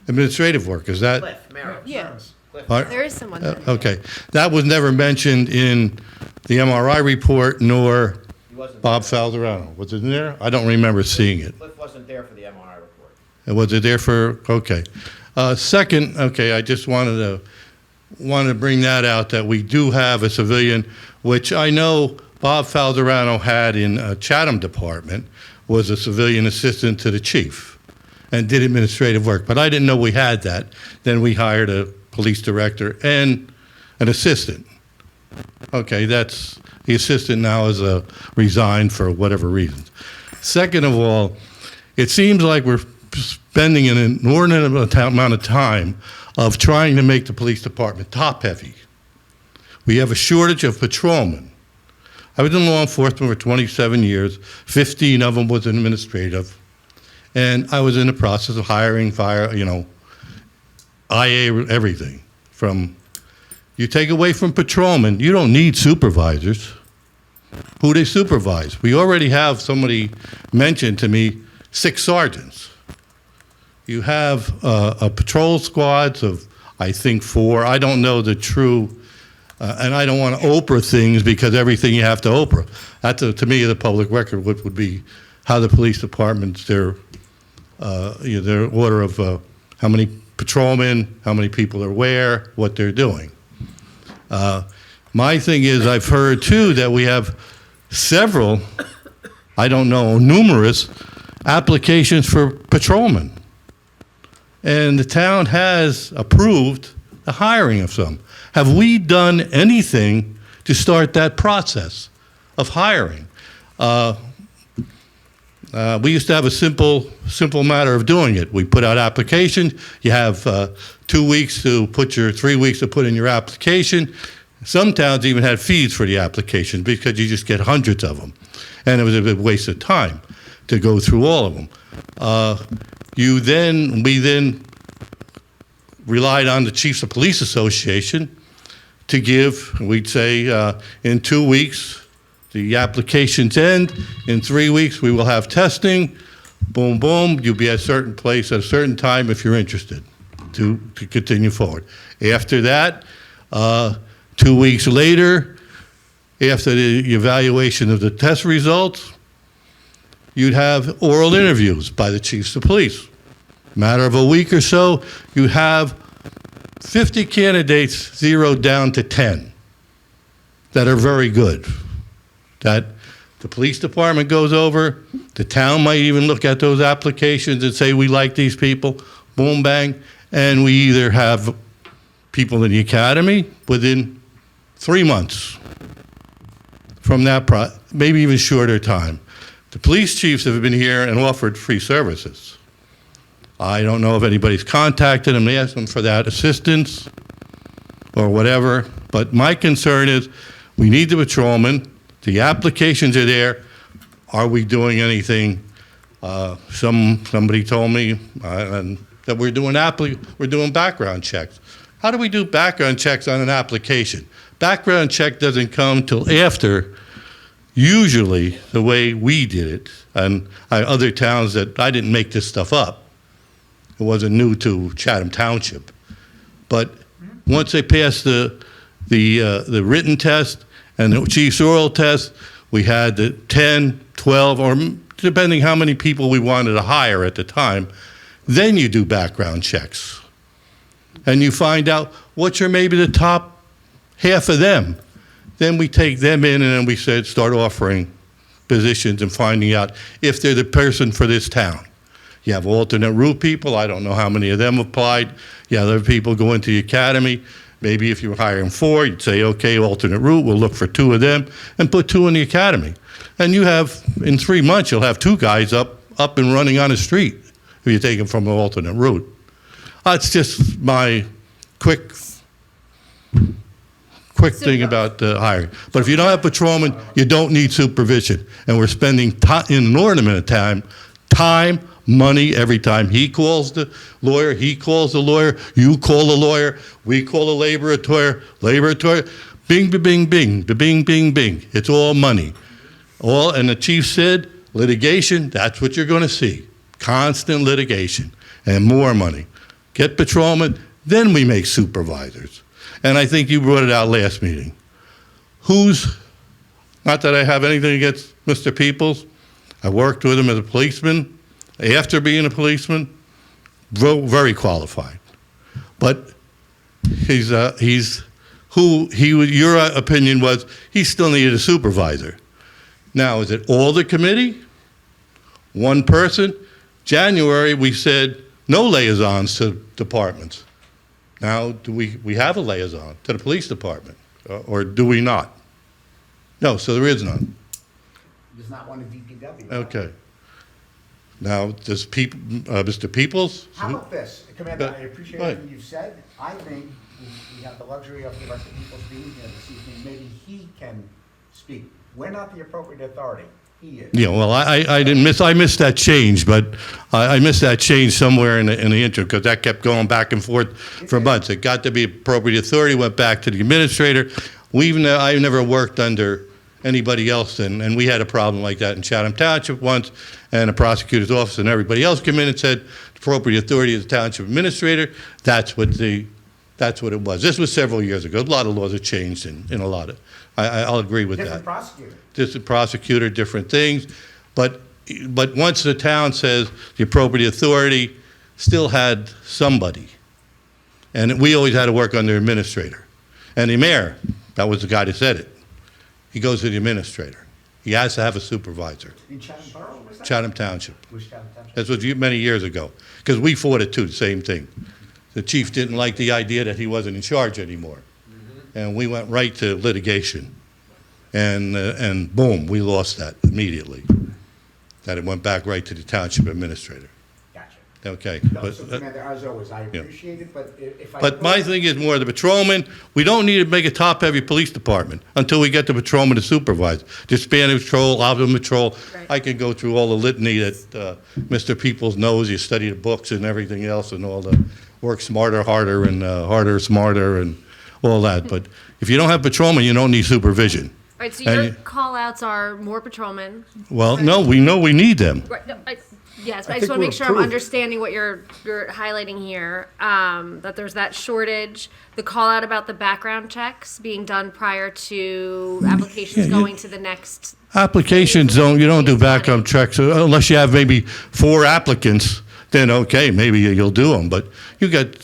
administrative work. Is that? Cliff Merrows. Yeah, Cliff there is someone. Okay. That was never mentioned in the MRI report, nor He wasn't Bob there. Falzarano. Was it in there? I don't remember seeing it. Cliff wasn't there for the MRI report. And was it there for, okay. Second, okay, I just wanted to bring that out, that we do have a civilian, which I know Bob Falzarano had in Chatham Department, was a civilian assistant to the chief and did administrative work. But I didn't know we had that. Then we hired a police director and an assistant. Okay, that's The assistant now has resigned for whatever reasons. Second of all, it seems like we're spending an inordinate amount of time of trying to make the police department top-heavy. We have a shortage of patrolmen. I was in law enforcement for 27 years. 15 of them was administrative. And I was in the process of hiring, IA, everything. From, you take away from patrolmen, you don't need supervisors. Who they supervise? We already have, somebody mentioned to me, 6 sergeants. You have a patrol squads of, I think, 4. I don't know the true, and I don't want to Oprah things because everything you have to Oprah. That's, to me, the public record would be how the police departments, their order of how many patrolmen, how many people are where, what they're doing. My thing is, I've heard, too, that we have several, I don't know, numerous applications for patrolmen. And the town has approved the hiring of some. Have we done anything to start that process of hiring? We used to have a simple matter of doing it. We put out applications. You have 2 weeks to put 3 weeks to put in your application. Some towns even had fees for the application because you just get hundreds of them. And it was a big waste of time to go through all of them. We then relied on the Chiefs of Police Association to give, we'd say, in 2 weeks, the applications end. In 3 weeks, we will have testing. Boom, boom, you'll be at a certain place at a certain time if you're interested to continue forward. After that, 2 weeks later, after the evaluation of the test results, you'd have oral interviews by the chiefs of police. Matter of a week or so, you have 50 candidates zeroed down to 10 that are very good, that the police department goes over, the town might even look at those applications and say, we like these people, boom, bang, and we either have people in the academy within 3 months from that, maybe even shorter time. The police chiefs have been here and offered free services. I don't know if anybody's contacted them, asked them for that assistance or whatever, but my concern is we need the patrolmen. The applications are there. Are we doing anything? Somebody told me that we're doing background checks. How do we do background checks on an application? Background check doesn't come till after, usually, the way we did it, and other towns that I didn't make this stuff up. It wasn't new to Chatham Township. But once they passed the written test and the chief's oral test, we had the 10, 12, or depending how many people we wanted to hire at the time, then you do background checks. And you find out what are maybe the top half of them. Then we take them in and then we start offering positions and finding out if they're the person for this town. You have alternate route people. I don't know how many of them applied. You have other people go into the academy. Maybe if you were hiring 4, you'd say, okay, alternate route, we'll look for 2 of them and put 2 in the academy. And you have, in 3 months, you'll have 2 guys up and running on the street if you take them from an alternate route. That's just my quick thing about hiring. But if you don't have patrolmen, you don't need supervision. And we're spending an inordinate amount of time, money every time he calls the lawyer, he calls the lawyer, you call the lawyer, we call the labor attorney, bing, bing, bing, bing, bing, bing. It's all money. And the chief said, litigation, that's what you're going to see. Constant litigation and more money. Get patrolmen, then we make supervisors. And I think you brought it out last meeting. Not that I have anything against Mr. Peoples. I worked with him as a policeman. After being a policeman, very qualified. But your opinion was he still needed a supervisor. Now, is it all the committee? One person? January, we said no liaisons to departments. Now, do we have a liaison to the police department, or do we not? No, so there is none. There's not one in DPW. Okay. Now, does Mr. Peoples? How about this, Commander, I appreciate Go ahead. everything you've said. I think we have the luxury of the rest of people being here this evening. Maybe he can speak. We're not the appropriate authority. He is. Yeah, well, I missed that change, but I missed that change somewhere in the interim, because that kept going back and forth for months. It got to be appropriate authority, went back to the administrator. I never worked under anybody else, and we had a problem like that in Chatham Township once, and the prosecutor's office and everybody else came in and said, appropriate authority is the township administrator. That's what it was. This was several years ago. A lot of laws have changed in a lot of, I'll agree with Different that. prosecutor. Different prosecutor, different things, but once the town says the appropriate authority still had somebody, and we always had to work under administrator. And the mayor, that was the guy that said it, he goes to the administrator. He has to have a supervisor. In Chatham Borough, was that? Chatham Township. Was Chatham Township? That was many years ago, because we fought it too, the same thing. The chief didn't like the idea that he wasn't in charge anymore. And we went right to litigation. And boom, we lost that immediately. That it went back right to the township administrator. Gotcha. Okay. No, so Commander, as always, I appreciate it, but if I. But my thing is more the patrolman, we don't need to make a top-heavy police department until we get the patrolman to supervise. Disbanded patrol, optimum patrol, I can go through all the litany that Mr. Peoples knows. You study the books and everything else and all the work smarter, harder, and harder, smarter, and all that. But if you don't have patrolmen, you don't need supervision. All right, so your And- call-outs are more patrolmen. Well, no, we know we need them. Right, no, yes, but I think just want to we're make sure I'm approved. understanding what you're highlighting here. That there's that shortage, the call-out about the background checks being done prior to applications going to the next. Applications you don't do background checks unless you have maybe 4 applicants. Then okay, maybe you'll do them. But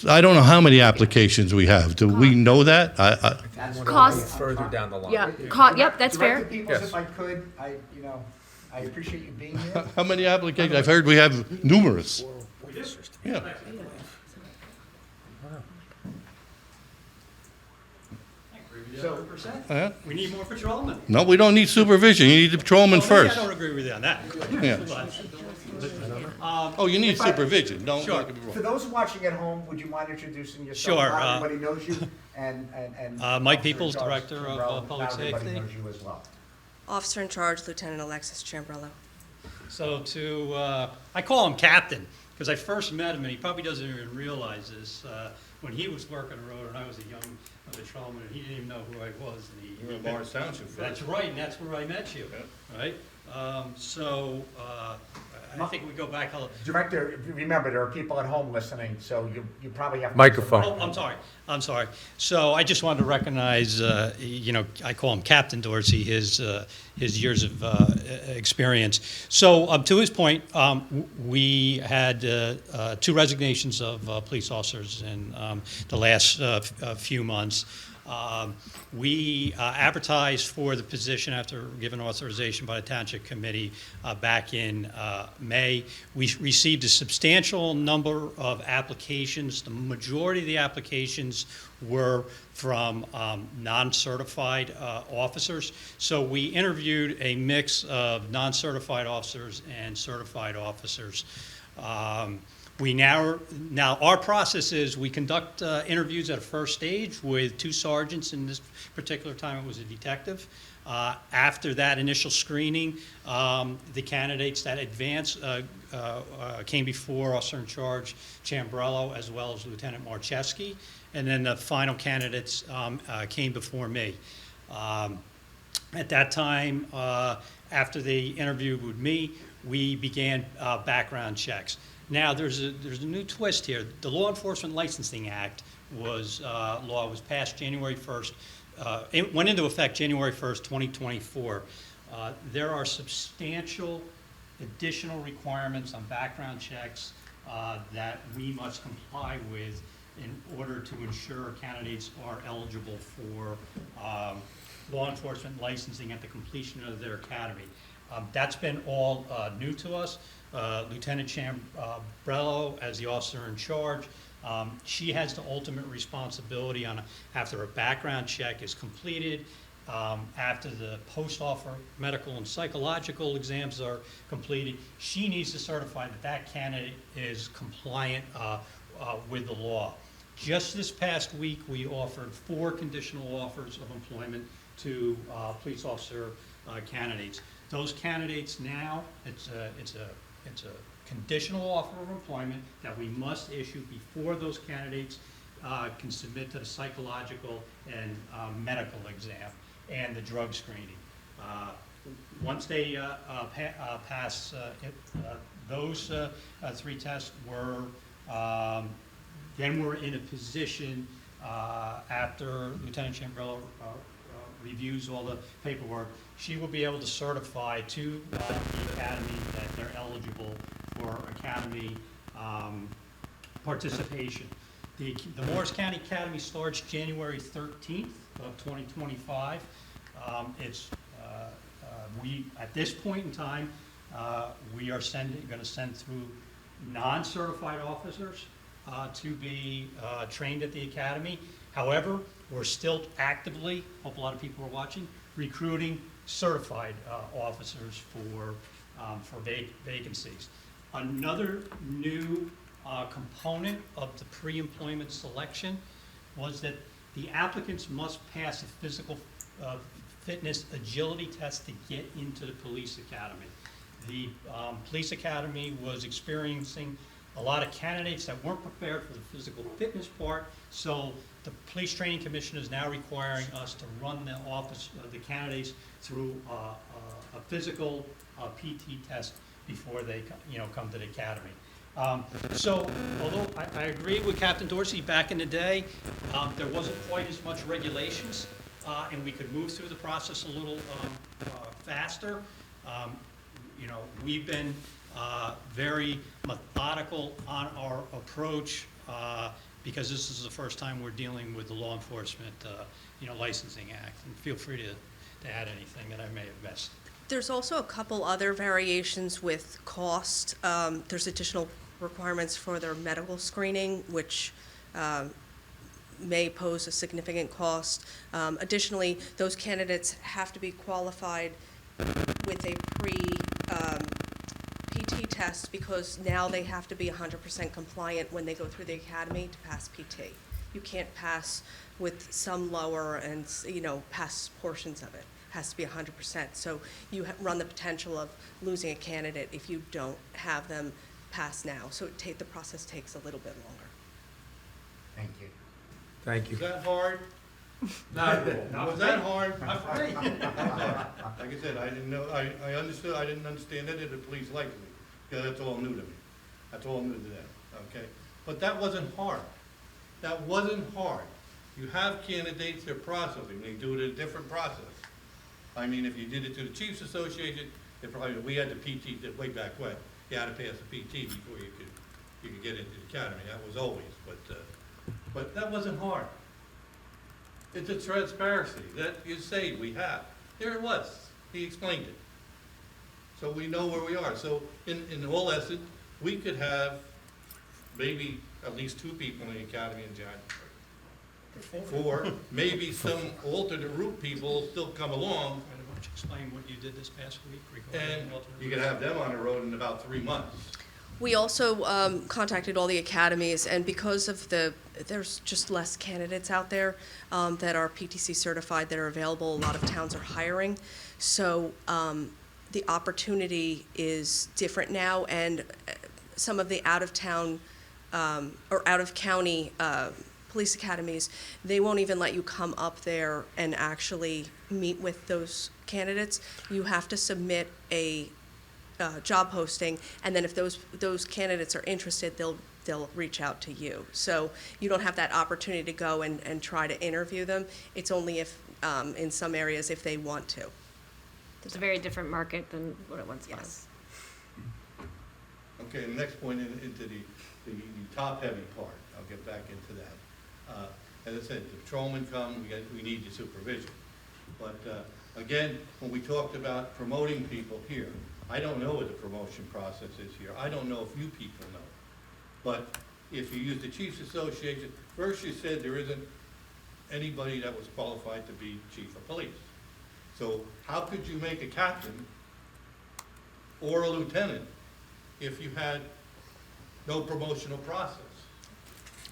I don't know how many applications we have. Do we know that? That's Cost- Further down the line. Yep, that's fair. Director Peoples, Yes. if I could, I appreciate you being here. How many applications? I've heard we have numerous. Yeah. So, Uh-huh. We need more patrolmen. No, we don't need supervision. You need the patrolman Maybe first. I don't agree with you on that. Yeah. But, Oh, you need If I- supervision. Don't Sure. get me for wrong. those watching at home, would you mind introducing yourself? Sure, Not everybody knows you, and. Mike Officer in Peoples, charge, Director of, Chambrello, Public not everybody Safety. knows you as well. Officer in charge, Lieutenant Alexis Chambrello. So I call him Captain, because I first met him, and he probably doesn't even realize this, when he was working the road, and I was a young patrolman, and he didn't even know who I was. And he- You were in Lawrence Township first. That's right, and that's where I met you, right? I think we go back a. Director, remember, there are people at home listening, so you probably have. to- Microphone. Oh, I'm sorry. So I just wanted to recognize, I call him Captain Dorsey, his years of experience. So to his point, we had 2 resignations of police officers in the last few months. We advertised for the position after given authorization by the Township Committee back in May. We received a substantial number of applications. The majority of the applications were from non-certified officers. So we interviewed a mix of non-certified officers and certified officers. Now our process is we conduct interviews at a first stage with 2 sergeants. In this particular time, it was a detective. After that initial screening, the candidates that advanced came before Officer in Charge Chambrello as well as Lieutenant Marcheski, and then the final candidates came before me. At that time, after they interviewed with me, we began background checks. Now, there's a new twist here. The Law Enforcement Licensing Act was passed January 1st. It went into effect January 1st, 2024. There are substantial additional requirements on background checks that we must comply with in order to ensure candidates are eligible for law enforcement licensing at the completion of their academy. That's been all new to us. Lieutenant Chambrello, as the officer in charge, she has the ultimate responsibility after a background check is completed after the post-offer medical and psychological exams are completed, she needs to certify that that candidate is compliant with the law. Just this past week, we offered 4 conditional offers of employment to police officer candidates. Those candidates now, it's a conditional offer of employment that we must issue before those candidates can submit to the psychological and medical exam and the drug screening. Once they pass those 3 tests, then we're in a position after Lieutenant Chambrella reviews all the paperwork, she will be able to certify to the academy that they're eligible for academy participation. The Morris County Academy starts January 13th of 2025. At this point in time, we are going to send through non-certified officers to be trained at the academy. However, we're still actively, hope a lot of people are watching, recruiting certified officers for vacancies. Another new component of the pre-employment selection was that the applicants must pass a physical fitness agility test to get into the police academy. The police academy was experiencing a lot of candidates that weren't prepared for the physical fitness part, so the Police Training Commission is now requiring us to run the candidates through a physical PT test before they come to the academy. So although I agree with Captain Dorsey, back in the day, there wasn't quite as much regulations, and we could move through the process a little faster. We've been very methodical on our approach because this is the first time we're dealing with the Law Enforcement Licensing Act. And feel free to add anything that I may have missed. There's also a couple other variations with cost. There's additional requirements for their medical screening, which may pose a significant cost. Additionally, those candidates have to be qualified with a PT test because now they have to be 100% compliant when they go through the academy to pass PT. You can't pass with some lower and, pass portions of it. Has to be 100%. So you run the potential of losing a candidate if you don't have them pass now. So the process takes a little bit longer. Thank you. Thank you. Was that hard? Not at all. Was that hard? Not for me. Like I said, I didn't know, I understood, I didn't understand it, and the police liked me, because that's all new to me. That's all new to them, okay? But that wasn't hard. That wasn't hard. You have candidates, they're processing, they do it a different process. I mean, if you did it to the Chiefs Association, we had the PT way back when. You had to pass the PT before you could get into the academy. That was always, but that wasn't hard. It's a transparency that you say we have. There it was. He explained it. So we know where we are. So in all essence, we could have maybe at least 2 people in the academy in January. 4, maybe some alternate route people still come along. Why don't you explain what you did this past week regarding And alternate you can have them on the road in about 3 months. We also contacted all the academies, and because of there's just less candidates out there that are PTC certified that are available. A lot of towns are hiring, so the opportunity is different now, and some of the out-of-town or out-of-county police academies, they won't even let you come up there and actually meet with those candidates. You have to submit a job posting, and then if those candidates are interested, they'll reach out to you. So you don't have that opportunity to go and try to interview them. It's only if, in some areas, if they want to. It's a very different market than what it once was. Okay, the next point into the top-heavy part. I'll get back into that. As I said, the patrolmen come, we need the supervision. But again, when we talked about promoting people here, I don't know what the promotion process is here. I don't know if you people know. But if you use the Chiefs Association, first you said there isn't anybody that was qualified to be chief of police. So how could you make a captain or a lieutenant if you had no promotional process?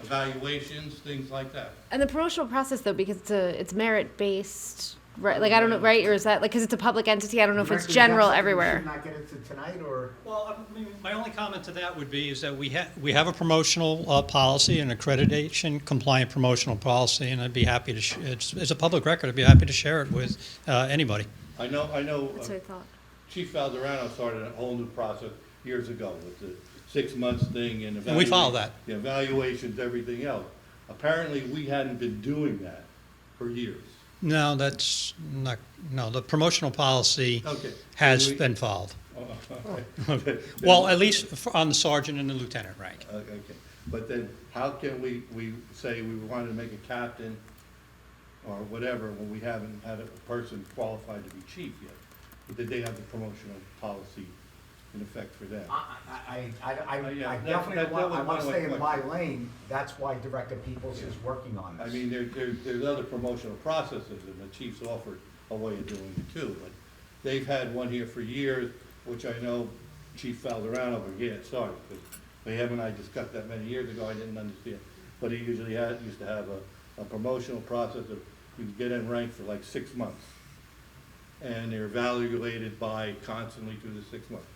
Evaluations, things like that. And the promotional process, though, because it's merit-based, right? Like, I don't know, right? Or is that, like, because it's a public entity, I don't know if it's Director, is that general something we everywhere. should not get into tonight, or? Well, I mean, my only comment to that would be is that we have a promotional policy, an accreditation compliant promotional policy, and I'd be happy to, it's a public record, I'd be happy to share it with anybody. I know, That's what I thought. Chief Valderano started a whole new process years ago with the 6 months thing and And we follow that. the evaluations, everything else. Apparently, we hadn't been doing that for years. No, that's not, no, the promotional policy Okay. has We- been followed. Okay. Well, at least on the sergeant and the lieutenant rank. Okay, but then how can we say we wanted to make a captain or whatever when we haven't had a person qualified to be chief yet? But did they have the promotional policy in effect for them? I Yeah, definitely that want, was I want to one stay in my question. lane. That's why Director Peoples is working on I this. mean, there's other promotional processes, and the chiefs offered a way of doing it too, but they've had one here for years, which I know Chief Valderano would get started, because him and I discussed that many years ago, I didn't understand. But he usually used to have a promotional process of, you get in rank for like 6 months. And they're evaluated by constantly through the 6 months.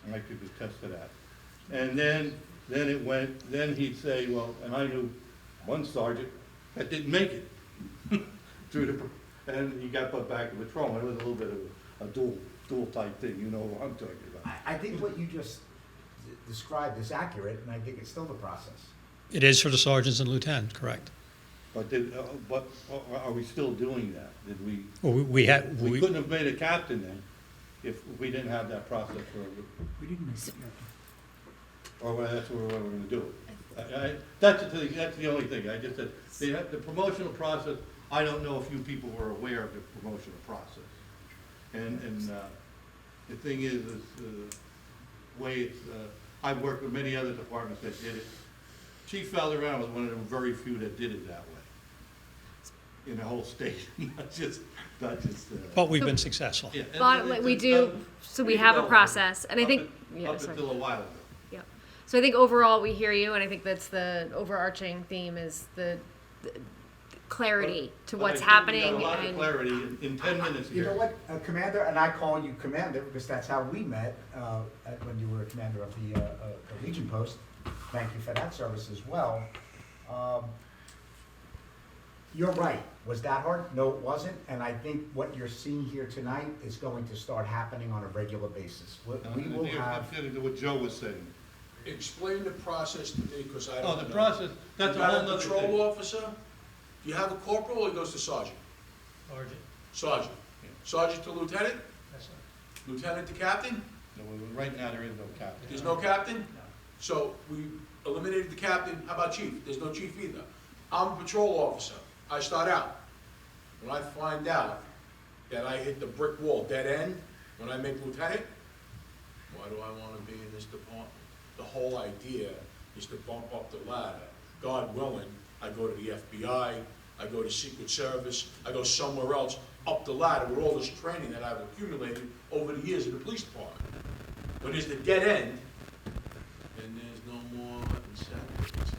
And I could attest to that. And then then he'd say, well, and I knew one sergeant that didn't make it through and he got put back in patrol. It was a little bit of a dual type thing, you know what I'm talking about. I think what you just described is accurate, and I think it's still the process. It is for the sergeants and lieutenants, correct. But are we still doing that? Did we? Well, We couldn't have made a captain then if we didn't have that process for, We didn't make it. or that's where we're gonna do it. That's the only thing, I just said, the promotional process, I don't know if you people were aware of the promotional process. And the thing is the way it's, I've worked with many other departments that did it. Chief Valderano was one of the very few that did it that way in the whole state, not just. But we've been successful. Yeah, But we do, so we have a process, and I think, yeah, Up sorry. until a while ago. Yeah. So I think overall, we hear you, and I think that's the overarching theme is the clarity to But what's I think we got happening. a lot of And clarity in 10 minutes You know here. what, Commander, and I call you Commander because that's how we met when you were commander of the Legion Post. Thank you for that service as well. You're right. Was that hard? No, it wasn't. And I think what you're seeing here tonight is going to start happening on a regular basis. We will have. I'm getting to what Joe was saying. Explain the process to me, because I don't know. Oh, the process, that's a You got whole a nother patrol thing. officer? Do you have a corporal, or it goes to sergeant? Sergeant. Sergeant. Sergeant to lieutenant? Lieutenant to captain? No, right now, there is no captain. There's no captain? So we eliminated the captain. How about chief? There's no chief either. I'm a patrol officer. I start out. When I find out that I hit the brick wall, dead end, when I make lieutenant, why do I want to be in this department? The whole idea is to bump up the ladder. God willing, I go to the FBI, I go to Secret Service, I go somewhere else up the ladder with all this training that I've accumulated over the years in the police department. When there's the dead end, and there's no more incentive. It's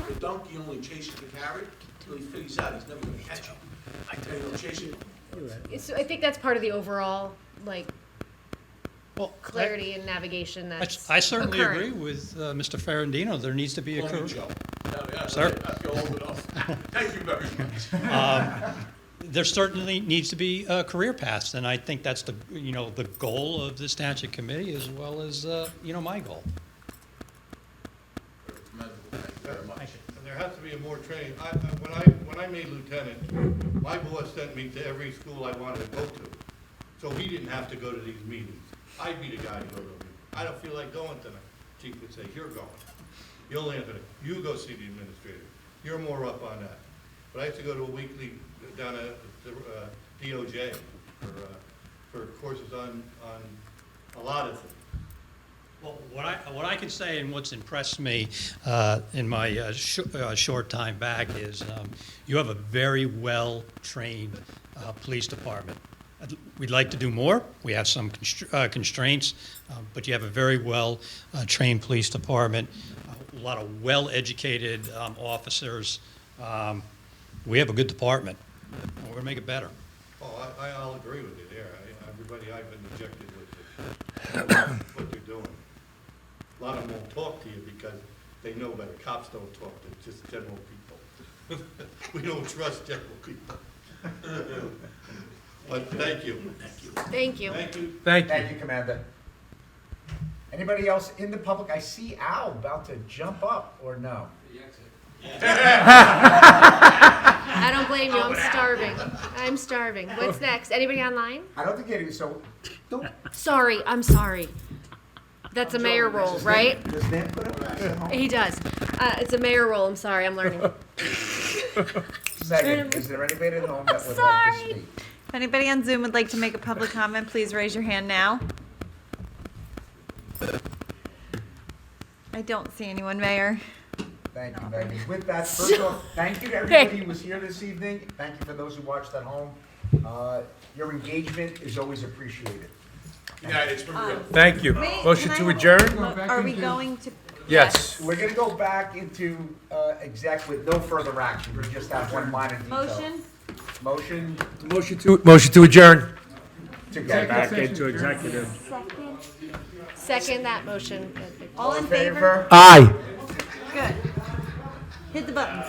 like, the donkey only chases the carrot till he figures out he's never gonna catch him. I tell you, chasing. so I think that's part of the overall, like, Well, clarity and navigation that's I certainly occurring. agree with Mr. Ferrandino. There needs to be a Call me career. Joe. Yeah, Sir? I feel old enough. Thank you very much. There certainly needs to be career paths, and I think that's the goal of this township committee as well as, my goal. Thank you very much. There has to be more training. When I made lieutenant, my boss sent me to every school I wanted to go to. So he didn't have to go to these meetings. I'd be the guy to go to them. I don't feel like going tonight. Chief would say, you're going. You only have to, you go see the administrator. You're more up on that. But I have to go to a weekly down at the DOJ for courses on a lot of things. Well, what I can say and what's impressed me in my short time back is you have a very well-trained police department. We'd like to do more. We have some constraints, but you have a very well-trained police department, a lot of well-educated officers. We have a good department. We're going to make it better. Oh, I'll agree with you there. Everybody I've been injected with what they're doing. A lot of them won't talk to you because they know better. Cops don't talk to just general people. We don't trust general people. But thank you. Thank you. Thank you. Thank you. Thank you, Commander. Anybody else in the public? I see Al about to jump up, or no? I don't blame you. I'm starving. I'm starving. What's next? Anybody online? I don't think any, so, don't. Sorry. I'm sorry. That's a mayor role, Does right? Does Dan put up at home? He does. It's a mayor role. I'm sorry. I'm learning. Megan, is there anybody at home that would like to Sorry. speak? If anybody on Zoom would like to make a public comment, please raise your hand now. I don't see anyone, Mayor. Thank you, Megan. With that, first off, thank you to everybody who was here this evening. Thank you for those who watched at home. Your engagement is always appreciated. Thank you. Motion to adjourn? Are we going to? Yes. We're gonna go back into exec with no further action. We just have one minor detail. Motion? Motion Motion to adjourn. to go Back back. into executive. Second that motion. All in favor? Aye. Good. Hit the buttons.